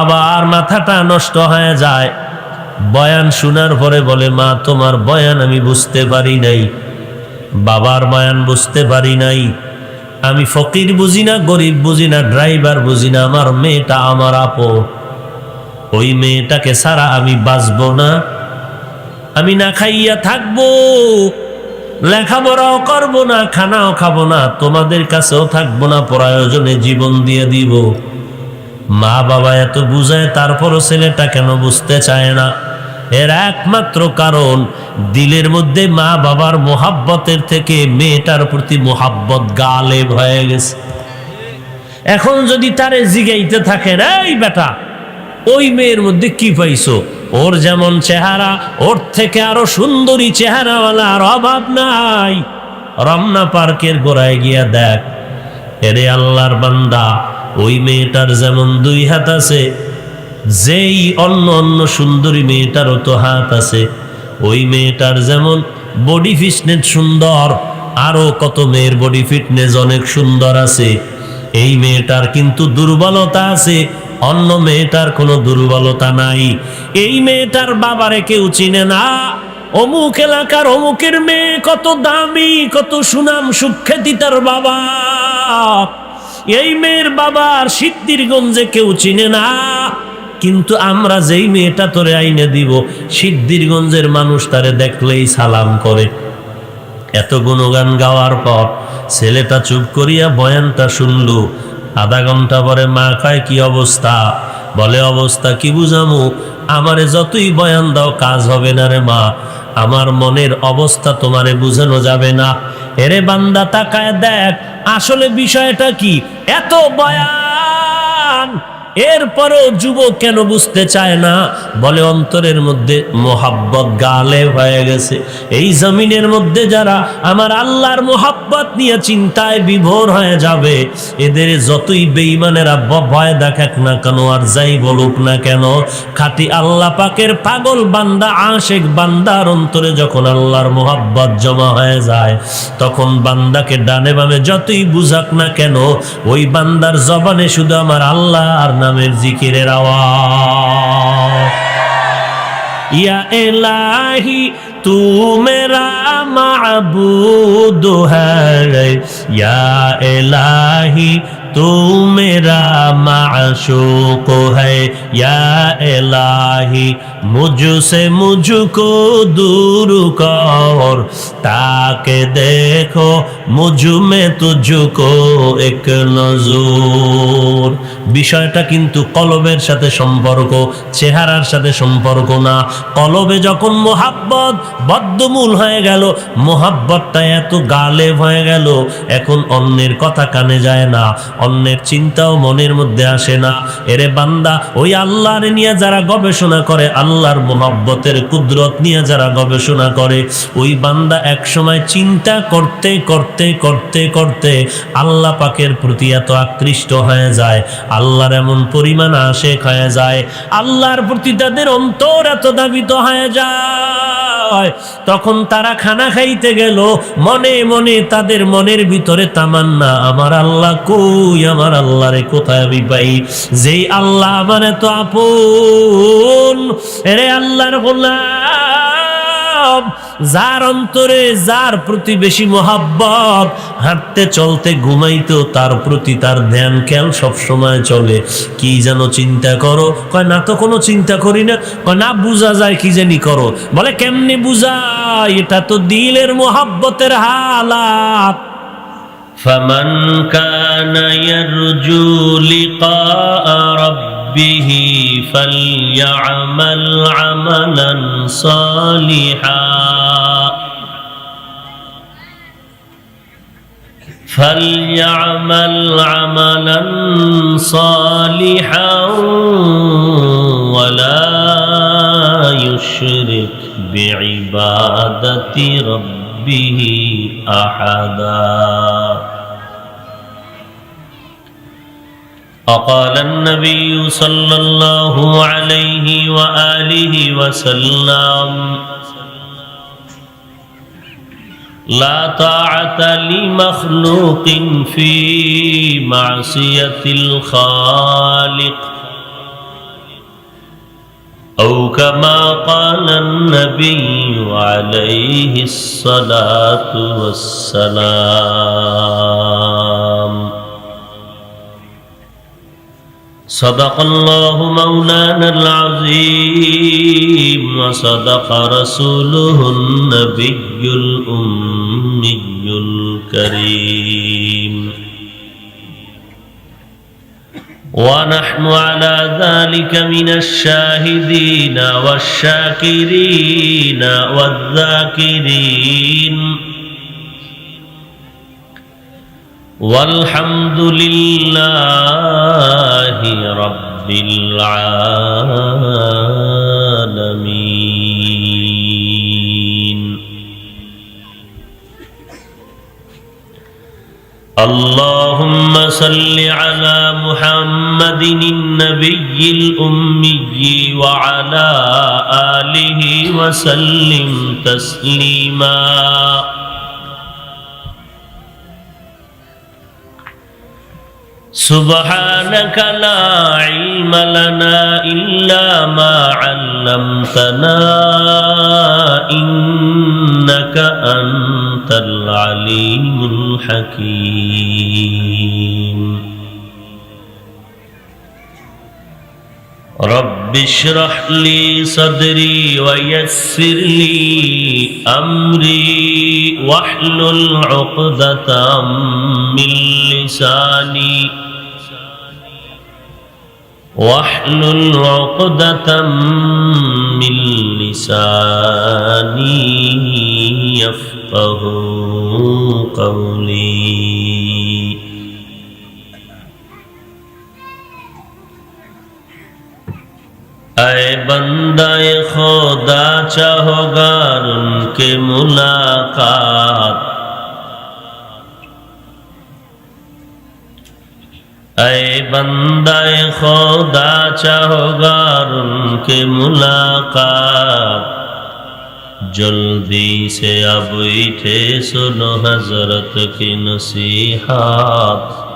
আবার মাথাটা নষ্ট হয়ে যায়। বয়ান শোনার পরে বলে, মা তোমার বয়ান আমি বুঝতে পারি নাই, বাবার বয়ান বুঝতে পারি নাই, আমি ফকির বুঝি না, গরিব বুঝি না, ড্রাইভার বুঝি না, আমার মেয়েটা আমার আপন। ওই মেয়েটাকে ছাড়া আমি বাঁচবো না, আমি না খাইয়া থাকবো, লেখাপড়াও করবো না, খানাও খাবো না, তোমাদের কাছেও থাকবো না, প্রয়োজনে জীবন দিয়ে দিব। মা বাবা এত বুঝায়, তারপরও ছেলেটা কেন বুঝতে চায় না? এর একমাত্র কারণ, দিলের মধ্যে মা বাবার মোহাব্বতের থেকে মেয়েটার প্রতি মোহাব্বত গালেব হয়ে গেছে। এখন যদি তারে জিগাইতে থাকেন, এই বেটা ওই মেয়ের মধ্যে কি পাইছো? ওর যেমন চেহারা, ওর থেকে আরো সুন্দরী চেহারাওয়ালার অভাব নাই। রমনা পার্কের গোড়ায় গিয়া দেখ। এরে আল্লাহর বান্দা, ওই মেয়েটার যেমন 2 হাত আছে, যেই অন্য অন্য সুন্দরী মেয়েটারও তো হাত আছে। ওই মেয়েটার যেমন বডি ফিটনেস সুন্দর, আরো কত মেয়ের বডি ফিটনেস অনেক সুন্দর আছে। এই মেয়েটার কিন্তু দুর্বলতা আছে, অন্য মেয়েটার কোনো দুর্বলতা নাই। এই মেয়েটার বাবারে কেউ চিনে না। অমুক এলাকার অমুকের মেয়ে কত দামি, কত সুনাম সুখ্যাতি তার বাবা। এই মেয়ের বাবার সিদ্ধিরগঞ্জে কেউ চিনে না। কিন্তু আমরা যেই মেয়েটা তোরে আইনে দিব, সিদ্ধিরগঞ্জের মানুষ তারে দেখলেই সালাম করে। এত গুণগান গাওয়ার পর ছেলেটা চুপ করিয়া বয়ানটা শুনলো। আধা ঘন্টা পরে মা কয়, কি অবস্থা? বলে, অবস্থা কি বুঝামু, আমারে যতই বয়ান দাও কাজ হবে না রে মা, আমার মনের অবস্থা তোমারে বুঝানো যাবে না। এরে বান্দা তাকায় দেখ, আসলে বিষয়টা কি। এত বয়ান, এরপরও যুবক কেন বুঝতে চায় না? বলে, অন্তরের মধ্যে মোহাব্বত গালেব হয়ে গেছে। এই জমিনের মধ্যে যারা আমার আল্লাহর মোহাব্বত নিয়ে চিন্তায় বিভোর হয়ে যাবে, এদের যতই বেঈমানেরা ভয় দেখাক না কেন, আর যাই বলুক না কেন, খাঁটি আল্লাহ পাকের পাগল বান্দা, আশেক বান্দার অন্তরে যখন আল্লাহর মোহাব্বত জমা হয়ে যায়, তখন বান্দাকে ডানে বামে যতই বুঝাক না কেন, ওই বান্দার জবানে শুধু আমার আল্লাহ আর নামের জিকিরের আওয়াজ। ইয়া ইলাহি তু মেরা মাবুদ হ্যায়, ইয়া ইলাহি तू मेरा माशूक है, या इलाही मुझसे मुझको दूर कर, ताके देखो मुझ में तुझको एक नजर। বিষয়টা কিন্তু কলবের সাথে সম্পর্ক, চেহারার সাথে সম্পর্ক না। কলবে যখন মোহাব্বত বদ্ধমূল হয়ে গেল, মোহাব্বতটা এত গালেব হয়ে গেল, এখন অন্যের কথা কানে যায় না, অন্যের চিন্তাও মনের মধ্যে আসে না। এরে বান্দা, ওই আল্লাহর নিয়ে যারা গবেষণা করে, আল্লাহর মোহাব্বতের কুদরত নিয়ে যারা গবেষণা করে, ওই বান্দা এক সময় চিন্তা করতে করতে করতে করতে আল্লাহ পাকের প্রতি এত আকৃষ্ট হয়ে যায়, আল্লাহর এমন পরিমাণ আশেক হয়ে যায়, আল্লাহর প্রতি তাদের অন্তর এত দাবিত হয়ে যায়, তখন তারা খানা খাইতে গেল, মনে মনে তাদের মনের ভিতরে তামান্না, আমার আল্লাহ কই, আমার আল্লাহরে কোথায় আমি পাই, যেই আল্লাহ আমার এত আপন। এরে আল্লাহর গোলাম, যার অন্তরে যার প্রতি বেশি মোহাব্বত, হাঁটতে চলতে ঘুমাইতেও তার প্রতি তার ধ্যান খেয়াল সবসময় চলে। কি যেন চিন্তা করো? কয় না তো কোনো চিন্তা করি না। কয় না, বুঝা যায় কি জানি করো। বলে, কেমনে বুঝায়? এটা তো দিলের মোহাব্বতের হালাত। ফামান কানা ইয়ারজু লিকা রাব্বিহি ফালইআমাল আমালান সালিহা فليعمل عملا صالحا ولا يشرك بعبادة ربه أحدا। وقال النبي صلى الله عليه وآله وسلم لا طاعة لمخلوق في معصية الخالق أو كما قال النبي عليه الصلاة والسلام صدق الله مولانا العظيم وصدق رسوله النبي الأمي الكريم ونحن على ذلك من الشاهدين والشاكرين والذاكرين والحمد لله رب العالمين اللهم صل على محمد النبي الأمي وعلى آله وسلم تسليما سبحانك لا علم لنا إلا ما علمتنا إنك أنت العليم الحكيم رب اشرح لي صدري ويسر لي أمري واحلل عقدة من لساني واحلل عقدة من لساني يفقه قولي اے بندہ خدا چاہو گار ان کے ملاقات اے بندہ خدا چاہو گار ان کے ملاقات جلدی سے اب اٹھے سنو حضرت کی نصیحت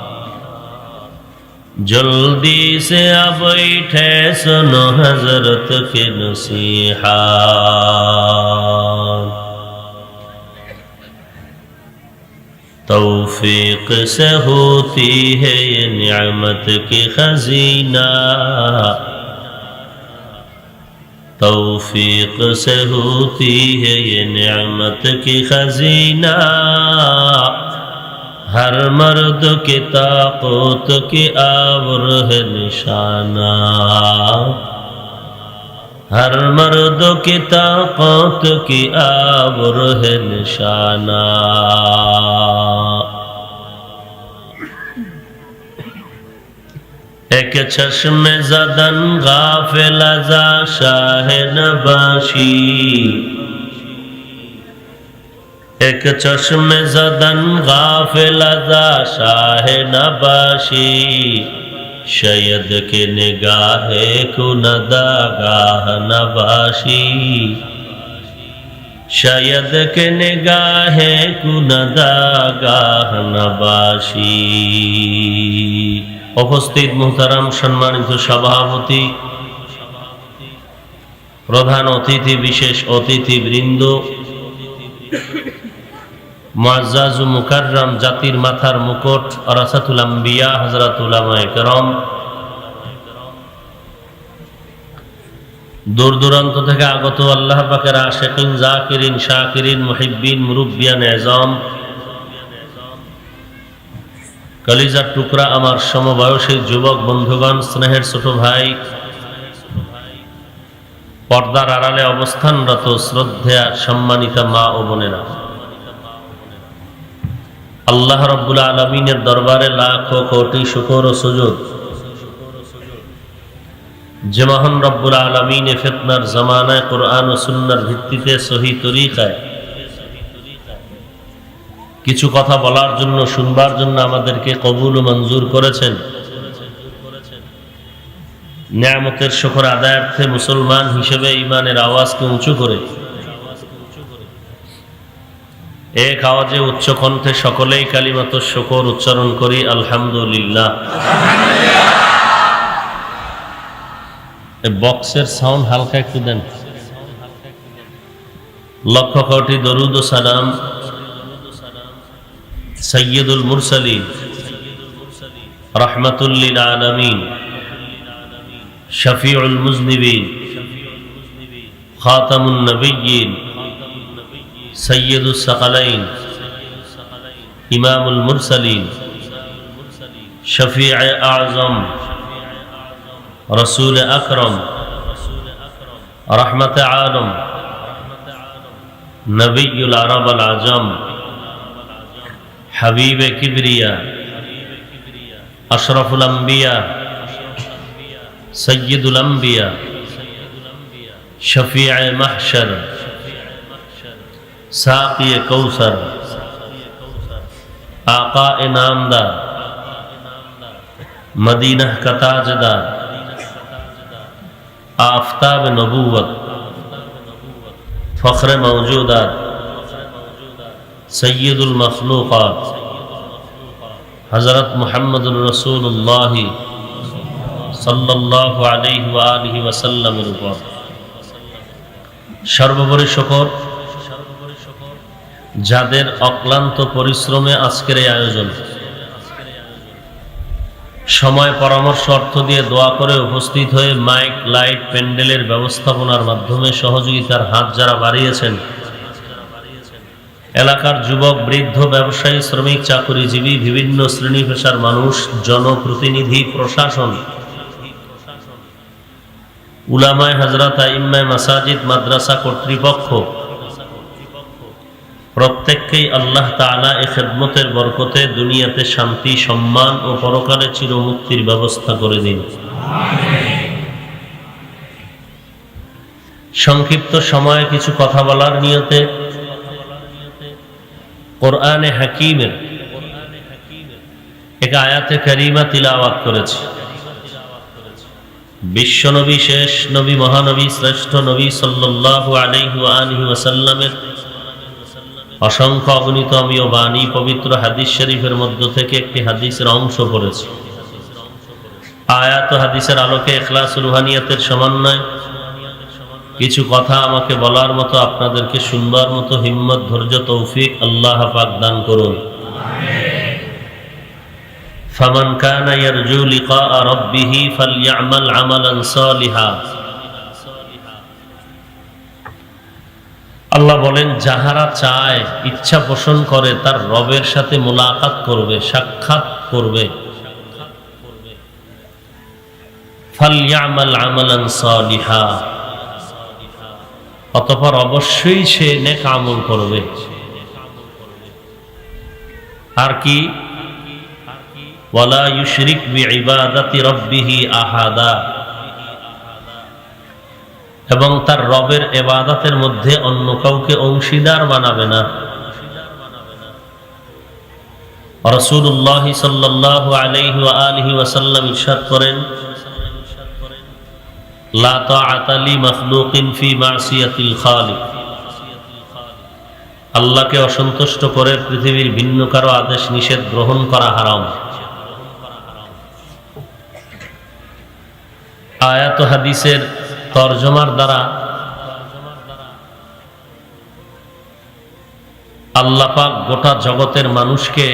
جلدی سے اب اٹھے سنو حضرت کی نصیحت توفیق سے ہوتی ہے یہ نعمت کی خزینہ توفیق سے ہوتی ہے یہ نعمت کی خزینہ ہر مرد کی طاقت کی آور ہے نشانہ ہر مرد کی طاقت کی آور ہے نشانہ ایک چشم زدن غافل ازا شاہ نباشی ایک چشم زدن غافل ازا شاہ نباشی شاید کہ نگاہ کو نداگاہ نباشی شاید کہ نگاہ کو نداگاہ نباشی উপস্থিত মুহতারাম সম্মানিত সভাপতি প্রধান অতিথি বিশেষ অতিথিবৃন্দ মুআজ্জাজ ও মুকাররম জাতির মাথার মুকুট ওরাসাতুল আম্বিয়া হযরত উলামায়ে কেরাম দূর দূরান্ত থেকে আগত আল্লাহ পাকের আশিকিন জাকিরিন শাকিরিন মুহিব্বিন মুরব্বিয়ান এজাম কলিজার টুকরা আমার সমবয়সী যুবক বন্ধুগণ স্নেহের ছোট ভাই পর্দার আড়ালে অবস্থানরত শ্রদ্ধেয়া সম্মানিতা মা ও বোনেরা আল্লাহ রাব্বুল আলামিনের দরবারে লাখ কোটি শুকর ও সুজুদ যে মহান রব্বুল আলামিনে ফিতনার জামানায় কোরআন ও সুন্নাহর ভিত্তিতে সহি তরিকায় কিছু কথা বলার জন্য শুনবার জন্য আমাদেরকে কবুল ও মঞ্জুর করেছেন নিয়ামতের শুকর আদায়ার্থে মুসলমান হিসেবে ঈমানের আওয়াজকে উঁচু করে এক আওয়াজে উচ্চ কণ্ঠে সকলেই কালিমাতুশ শুকর উচ্চারণ করি, আলহামদুলিল্লাহ। বক্সের সাউন্ড হালকা একটু দেন। লক্ষ কোটি দরুদ ও সালাম সাইয়্যিদুল মুরসালিন রাহমাতুল লিল আলামিন শফিউল মুজনিবিন খাতামুন নবিয়্যিন সাইয়্যিদুস সাকালাইন ইমামুল মুরসালিন শফিউ আযম রাসূল আকরাম রহমত আলম নবিয়ুল আরব আল আজম হাবিব কিবরিয়া আশরাফুল আম্বিয়া সৈয়দুল আম্বিয়া শফিউ মাহশর সাকি কৌসর आका नामदार मदीना का ताजदार आफताब नबूवत फख्र मौजूदात सय्यदुल मखलूक़ात हज़रत मुहम्मदुर रसूलुल्लाह सल्लल्लाहु अलैहि व आलिहि वसल्लमेर उपর সর্বোপরি শুকর যাদের অক্লান্ত পরিশ্রমে আজকের এই আয়োজন, সময় পরামর্শ অর্থ দিয়ে দোয়া করে উপস্থিত হয়ে মাইক লাইট প্যান্ডেলের ব্যবস্থাপনার মাধ্যমে সহযোগিতার হাত যারা বাড়িয়েছেন, এলাকার যুবক বৃদ্ধ ব্যবসায়ী শ্রমিক চাকুরিজীবী বিভিন্ন শ্রেণী পেশার মানুষ, জনপ্রতিনিধি, প্রশাসন, উলামায়ে হযরত, আইম্মায়ে মাসাজিদ, মাদ্রাসা কর্তৃপক্ষ প্রত্যেককেই আল্লাহ তাআলা এই খেদমতের বরকতে দুনিয়াতে শান্তি, সম্মান ও পরকালে চিরমুক্তির ব্যবস্থা করে দিন। সংক্ষিপ্ত সময়ে কিছু কথা বলার নিয়তে কোরআনে হাকিমের এক আয়াতে কারিমা তিলাওয়াত করেছি। বিশ্বনবী, শেষ নবী, মহানবী, শ্রেষ্ঠ নবী সাল্লাল্লাহু আলাইহি ওয়া আলিহি ওয়াসাল্লামের অসংখ্য অগণিত অমীয় বাণী, পবিত্র হাদিস শরীফের মধ্য থেকে একটি হাদিসের অংশ পড়েছি। আয়াত ও হাদিসের আলোকে ইখলাস ও রুহানিয়াতের সমন্বয় কিছু কথা আমাকে বলার মতো, আপনাদেরকে শুনবার মতো হিম্মত, ধৈর্য, তৌফিক আল্লাহ পাক দান করুন। ফামান কানা ইয়ারজু লিকা রাব্বিহি ফালইআমাল আমালান সালিহা। আল্লাহ বলেন, যাহারা চায়, ইচ্ছা পোষণ করে তার রবের সাথে মোলাকাত করবে, সাক্ষাৎ করবে, ফালইআমাল আমালান সালিহা, অতঃপর অবশ্যই সে নেক আমল করবে। আর কি, ওয়ালা ইউশরিক বিইবাদাতি রাব্বিহি আহাদা, এবং তার রবের ইবাদতের মধ্যে অন্য কাউকে অংশীদার বানাবে না। রাসূলুল্লাহ সাল্লাল্লাহু আলাইহি ওয়া আলিহি ওয়াসাল্লাম ইরশাদ করেন, লা তাআতা লি মাখলুকিন ফি মাসিয়াতিল খালিক। আল্লাহকে অসন্তুষ্ট করে পৃথিবীর ভিন্ন কারো আদেশ নিষেধ গ্রহণ করা হারাম। আয়াত ও হাদিসের তরজমার দ্বারা আল্লাহ পাক গোটা জগতের মানুষকে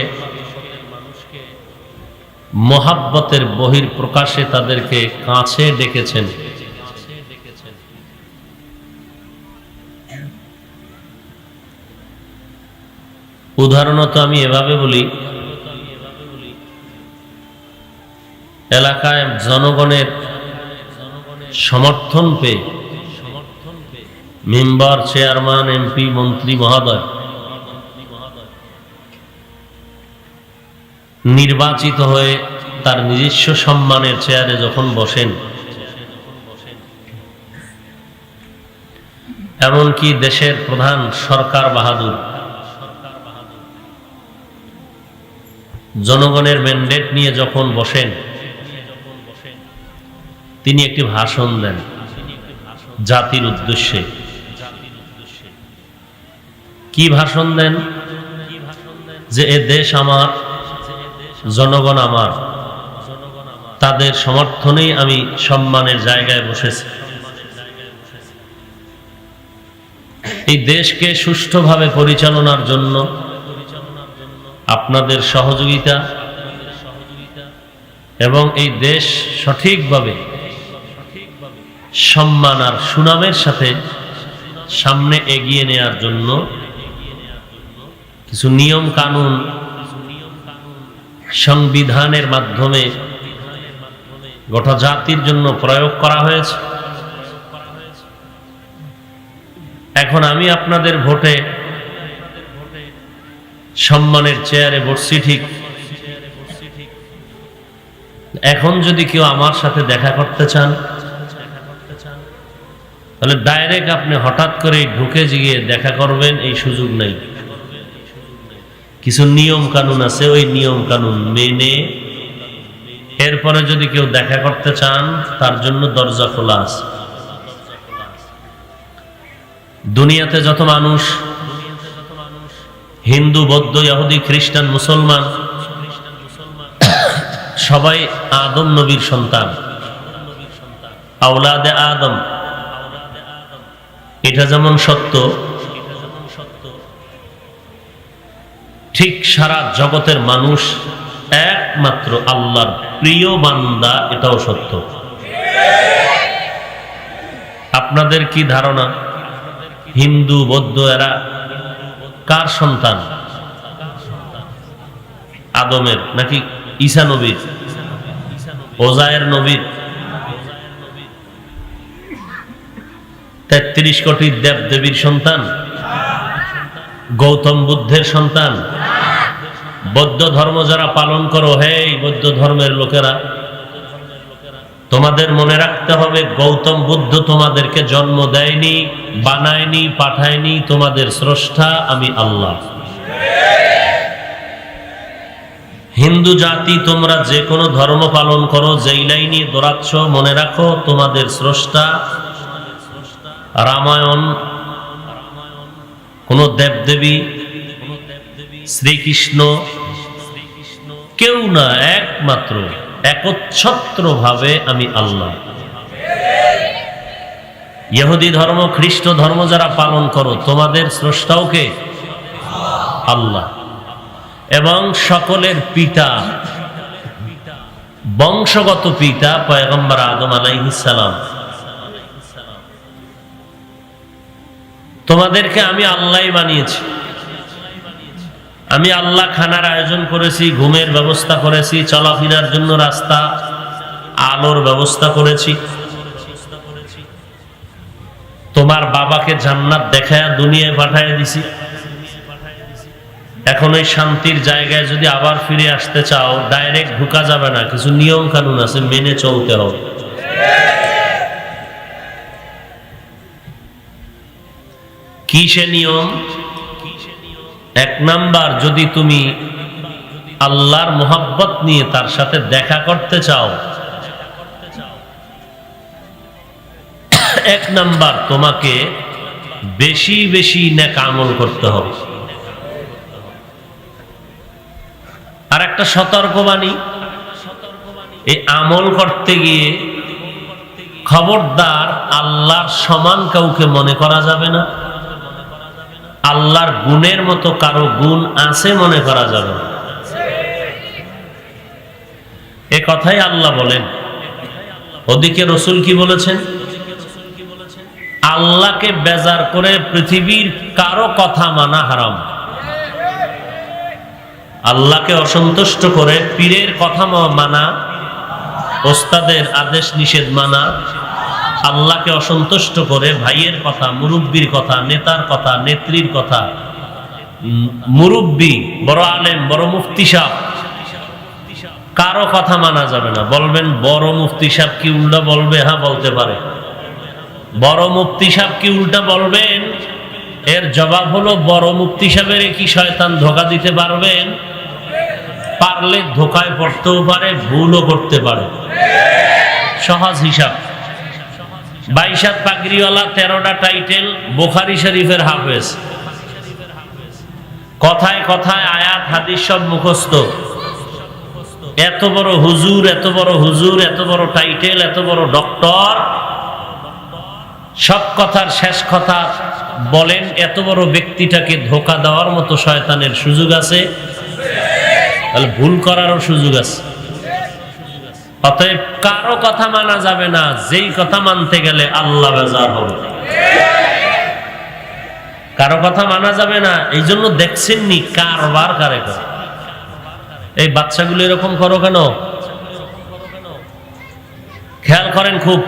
মোহাব্বতের বহির প্রকাশে তাদেরকে কাছে ডেকেছেন। উদাহরণত আমি এভাবে বলি, এলাকায় জনগণের সমর্থন পেয়ে মেম্বার, চেয়ারম্যান, এমপি, মন্ত্রী মহোদয় নির্বাচিত হয়ে তার নিজস্ব সম্মানের চেয়ারে যখন বসেন, এমনকি দেশের প্রধান সরকার বাহাদুর জনগণের ম্যান্ডেট নিয়ে যখন বসেন, তিনি একটি ভাষণ দেন জাতির উদ্দেশ্যে। কি ভাষণ দেন? যে এ দেশ আমার, জনগণ আমার, তাদের সমর্থনেই আমি সম্মানের জায়গায় বসেছি। এই দেশকে সুষ্ঠুভাবে পরিচালনার জন্য আপনাদের সহযোগিতা এবং এই দেশ সঠিকভাবে সম্মান আর সুনামের সাথে সামনে এগিয়ে নেয়ার জন্য কিছু নিয়ম কানুন সংবিধানের মাধ্যমে গোটা জাতির জন্য প্রয়োগ করা হয়েছে। এখন আমি আপনাদের ভোটে সম্মানের চেয়ারে বসছি ঠিক, এখন যদি কেউ আমার সাথে দেখা করতে চান তাহলে ডাইরেক্ট আপনি হঠাৎ করে ঢুকে গিয়ে দেখা করবেন এই সুযোগ নাই। কিছু নিয়ম কানুন আছে, ওই নিয়ম কানুন মেনে এরপরে যদি কেউ দেখা করতে চান তার জন্য দরজা খোলা আছে। দুনিয়াতে যত মানুষ, হিন্দু, বৌদ্ধ, ইহুদি, খ্রিস্টান, মুসলমান, সবাই আদম নবীর সন্তান, আওলাদে আদম। এটা যেমন সত্য, ঠিক সারা জগতের মানুষ একমাত্র আল্লাহর প্রিয় বান্দা, এটাও সত্য। আপনাদের কি ধারণা হিন্দু, বৌদ্ধ এরা কার সন্তান? আদমের নাকি ঈসা নবীর, ওজায়ের নবীর? ৩৩ কোটি দেব দেবীর সন্তান? গৌতম বুদ্ধের সন্তান? বৌদ্ধ ধর্ম যারা পালন করো, হে বৌদ্ধ ধর্মের লোকেরা, তোমাদের মনে রাখতে হবে গৌতম বুদ্ধ তোমাদেরকে জন্ম দেয়নি, বানায়নি, পাঠায়নি। তোমাদের স্রষ্টা আমি আল্লাহ। হিন্দু জাতি, তোমরা যে কোনো ধর্ম পালন করো, যেই লাইনে দৌড়াচ্ছ, মনে রাখো তোমাদের স্রষ্টা রামায়ণ, কোন দেবদেবী, শ্রীকৃষ্ণ কেউ না, একমাত্র একচ্ছত্র ভাবে আমি আল্লাহ। ইহুদি ধর্ম, খ্রিস্ট ধর্ম যারা পালন করো, তোমাদের স্রষ্টাও কে? আল্লাহ। এবং সকলের পিতা, বংশগত পিতা পয়গম্বর আদম আলাইহিস সালাম। তোমাদেরকে আমি আল্লাহই বানিয়েছি। আমি আল্লাহ খানার আয়োজন করেছি, ঘুমের ব্যবস্থা করেছি, চলাফেরার জন্য রাস্তা, আলোর ব্যবস্থা করেছি। তোমার বাবাকে জান্নাত দেখায় দুনিয়ায় পাঠায় দিছি। এখন ওই শান্তির জায়গায় যদি আবার ফিরে আসতে চাও, ডাইরেক্ট ঢুকা যাবে না, কিছু নিয়ম কানুন আছে, মেনে চলতে হবে। কি সে নিয়ম? এক নাম্বার, যদি তুমি আল্লাহর মোহাব্বত নিয়ে তার সাথে দেখা করতে চাও, এক নাম্বার তোমাকে বেশি বেশি নেক আমল করতে হবে। আর একটা সতর্কবাণী, এই আমল করতে গিয়ে খবরদার আল্লাহর সমান কাউকে মনে করা যাবে না, আল্লাহর গুণের মতো কারো গুণ আছে মনে করা যাবে না। এ কথাই আল্লাহ বলেন। ওদিকে রসুল কি বলেছেন? আল্লাহকে বেজার করে পৃথিবীর কারো কথা মানা হারাম। আল্লাহকে অসন্তুষ্ট করে পীরের কথা মানা, ওস্তাদের আদেশ নিষেধ মানা, আল্লাহকে অসন্তুষ্ট করে ভাইয়ের কথা, মুরব্বীর কথা, নেতার কথা, নেত্রীর কথা, মুরব্বী, বড় আলেম, বড় মুফতি সাহেব, কারো কথা মানা যাবে না। বলবেন বড় মুফতি সাহেব কি উল্টা বলবে? হ্যাঁ, বলতে পারে। বড় মুফতি সাহেব কি উল্টা বলবেন? এর জবাব হলো, বড় মুফতি সাহেবের কি শয়তান ধোঁকা দিতে পারবেন? পারলে ধোঁকায় পড়তেও পারে, ভুলও করতে পারে। সহজ হিসাব, 22 হাত পাগড়িওয়ালা, 13টা টাইটেল, বুখারী শরীফের হাফেজ, কথায় কথায় আয়াত হাদিস সব মুখস্থ, এত বড় হুজুর, এত বড় হুজুর, এত বড় টাইটেল, এত বড় ডক্টর, সব কথার শেষ কথা বলেন, এত বড় ব্যক্তিটাকে ধোঁকা দেওয়ার মতো শয়তানের সুযোগ আছে? তাহলে ভুল করারও সুযোগ আছে। অতএব কারো কথা মানা যাবে না, যেই কথা মানতে গেলে আল্লাহ বেজার হবে। কারো কথা মানা যাবে না, এই জন্য দেখছেননি কারবার কারে করে। এই বাচ্চাগুলো এরকম করো কেন? খেয়াল করেন খুব,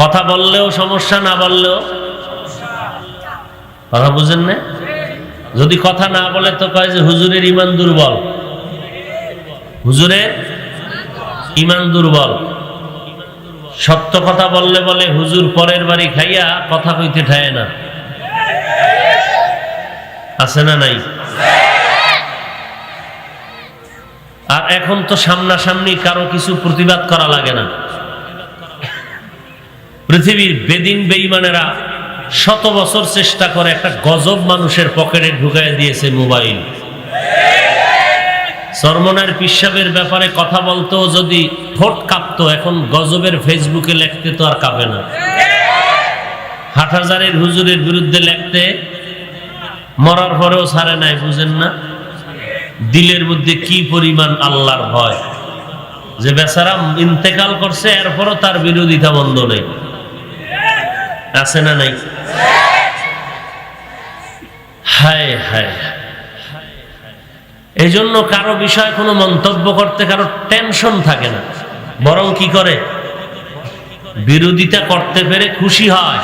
কথা বললেও সমস্যা, না বললেও কথা বুঝেন না। যদি কথা না বলে তো কয় যে হুজুরের ইমান দুর্বল, হুজুরের ইমান দুর্বল। সত্য কথা বললে বলে হুজুর পরের বাড়ি খাইয়া কথা কইতে ঠায় না, আছে না নাই? আর এখন তো সামনাসামনি কারো কিছু প্রতিবাদ করা লাগে না। পৃথিবীর বেদিন বেঈমানেরা শত বছর চেষ্টা করে একটা গজব মানুষের পকেটে ঢুকাই দিয়েছে, মোবাইল। চরমনার পিসাবের ব্যাপারে কথা বলতেও যদি ঠোঁট কাঁপতো, এখন গজবের ফেসবুকে লিখতে তো আর কাঁপে না। হাটহাজারের হুজুরের বিরুদ্ধে লিখতে মরার পরেও ছাড়ে নাই, বুঝেন না? দিলের মধ্যে কি পরিমাণ আল্লাহর ভয়, যে বেচারা ইন্তেকাল করছে এরপরও তার বিরোধিতা বন্ধ নেই, আছে না নাই? হায় হায়। এই জন্য কারো বিষয়ে কোনো মন্তব্য করতে কারো টেনশন থাকে না, বরং কি করে? বিরোধিতা করতে পেরে খুশি হয়।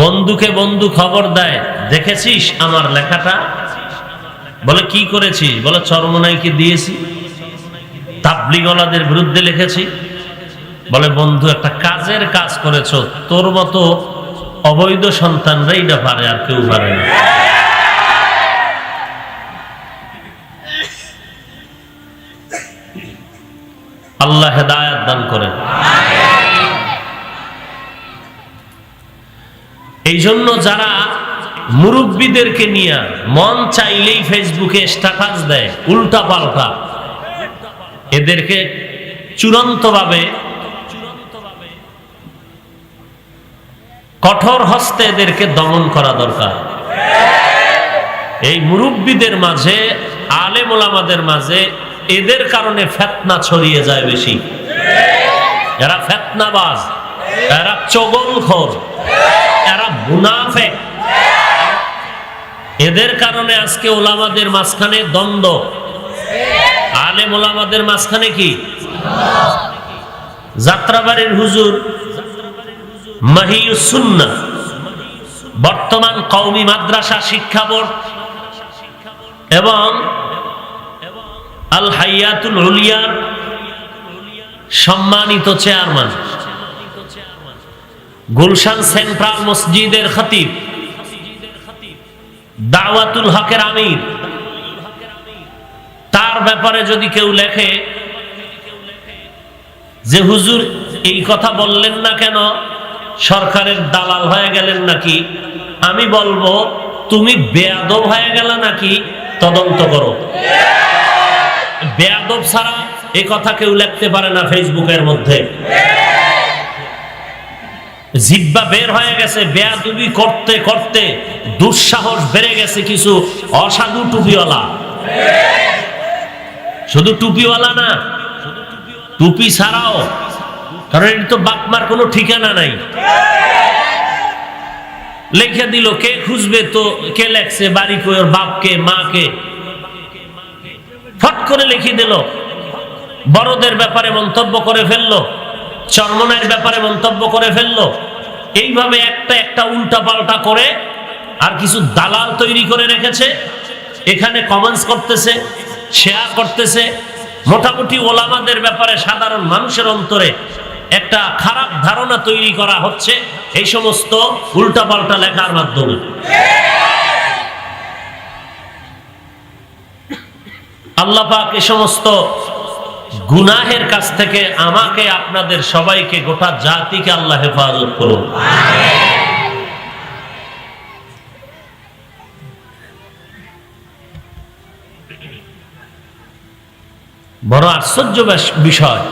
বন্ধুকে বন্ধু খবর দেয়, দেখেছিস আমার লেখাটা? বলে কি করেছি? বলে চরমনাইকে দিয়েছি, তাবলীগওয়ালাদের বিরুদ্ধে লিখেছি। বলে বন্ধু একটা কাজের কাজ করেছো, তোর মতো অবৈধ সন্তানরা এটা পারে, আর কেউ পারে না। আল্লাহ হেদায়েত দান করেন। এই জন্য যারা মুরব্বীদেরকে নিয়ে মন চাইলেই ফেসবুকে স্ট্যাটাস দেয় উল্টা পাল্টা, এদেরকে চূড়ান্তভাবে কঠোর হস্তে এদেরকে দমন করা দরকার। এই মুরব্বীদের মাঝে, আলেম ওলামাদের মাঝে এদের কারণে ফিতনা ছড়িয়ে যায় বেশি। এরা ফিতনাবাজ, এরা চগলখোর, এরা মুনাফিক। এদের কারণে আজকে ওলামাদের মাঝখানে দ্বন্দ্ব, আলেম ওলামাদের মাঝখানে কি? যাত্রাবাড়ির হুজুর মাহিউস সুন্নাহ, বর্তমান কওমি মাদ্রাসা শিক্ষা বোর্ড এবং আল হায়াতুল উলিয়ার সম্মানিত চেয়ারম্যান, গুলশান সেন্ট্রাল মসজিদের খতিব, দাওয়াতুল হকের আমির, তার ব্যাপারে যদি কেউ লেখে যে হুজুর এই কথা বললেন না কেন, সরকারের দালাল হয়ে গেলেন নাকি, আমি বলবো তুমি বেয়াদব হয়ে গেল নাকি, তদন্ত করো। বেয়াদব ছাড়া এই কথা কেউ লিখতে পারে না ফেসবুকের মধ্যে। জিহ্বা বের হয়ে গেছে, বেয়াদবি করতে করতে দুঃসাহস বেড়ে গেছে কিছু অসাধু টুপিওয়ালা। শুধু টুপিওয়ালা না, টুপি ছাড়াও, কারণ এটা তো বাপমার কোনো ঠিকানা নাই। লিখে দিল, কে খুঁজবে? তো কে লেখছে? বাড়ি কই, ওর বাপকে, মাকে, ফট করে লিখে দিল। বড়দের ব্যাপারে মন্তব্য করে ফেললো, চরমনের ব্যাপারে মন্তব্য করে ফেললো। এইভাবে একটা একটা উল্টা পাল্টা করে আর কিছু দালাল তৈরি করে রেখেছে, এখানে কমেন্টস করতেছে, শেয়ার করতেছে। মোটামুটি ওলামাদের ব্যাপারে সাধারণ মানুষের অন্তরে একটা খারাপ ধারণা তৈরি করা হচ্ছে এই সমস্ত উল্টা পাল্টা লেখার মাধ্যমে। আল্লাহ পাক এই সমস্ত গুনাহের কাছ থেকে আমাকে, আপনাদের সবাইকে, গোটা জাতিকে আল্লাহ হেফাজত করুন। বড় আশ্চর্য বিষয়,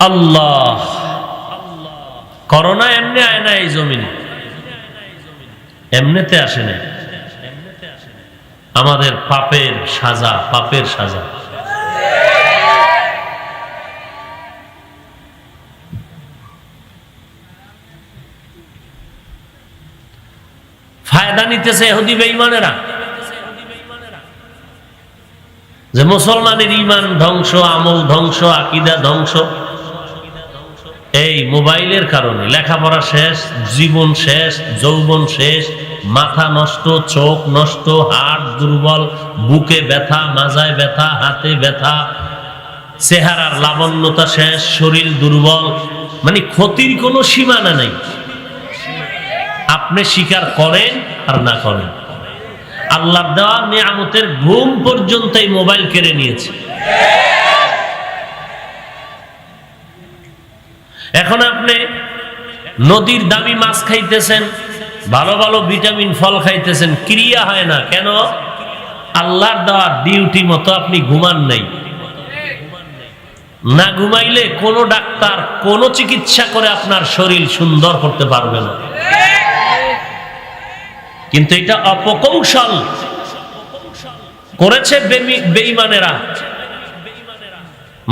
আল্লাহ, করোনা এমনি আয় না এই জমিনে, এমনিতে আসে না, আমাদের পাপের সাজা, পাপের সাজা। ফায়দা নিতেছে ইহুদি বেঈমানেরা, যে মুসলমানের ঈমান ধ্বংস, আমল ধ্বংস, আকীদা ধ্বংস, এই মোবাইলের কারণে। লেখাপড়া শেষ, জীবন শেষ, যৌবন শেষ, মাথা নষ্ট, চোখ নষ্ট, হাড় দুর্বল, বুকে ব্যথা, মাজায় ব্যথা, হাতে ব্যথা, চেহারার লাবণ্যতা শেষ, শরীর দুর্বল, মানে ক্ষতির কোনো সীমানা নেই। আপনি স্বীকার করেন আর না করেন, আল্লাহর দেওয়া নিয়ামতের ঘুম পর্যন্ত এই মোবাইল কেড়ে নিয়েছে। এখন আপনি নদীর দামি মাছ খাইতেছেন, ভালো ভালো ভিটামিন ফল খাইতেছেন, ক্রিয়া হয় না কেন? আল্লাহর দেওয়া ডিউটি মতো আপনি ঘুমান নাই। না ঘুমাইলে কোনো ডাক্তার কোনো চিকিৎসা করে আপনার শরীর সুন্দর করতে পারবে না। কিন্তু এটা অপকৌশল করেছে বেঈমানেরা।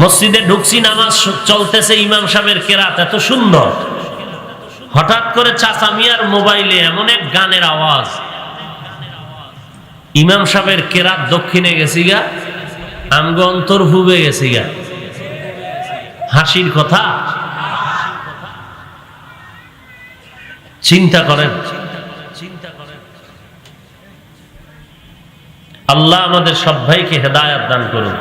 মসজিদে ঢুকছি, নামাজ চলতেছে, ইমাম সাহেবের কেরাত এত সুন্দর, হঠাৎ করে চাচা মিয়ার মোবাইলে এমন এক গানের আওয়াজ, ইমাম সাহেবের কেরাত দক্ষিণে গেছি গা, আমগো অন্তর ভুবে গেছি গা। হাসির কথা, চিন্তা করেন। আল্লাহ আমাদের সব ভাইকে হেদায়েত দান করুন।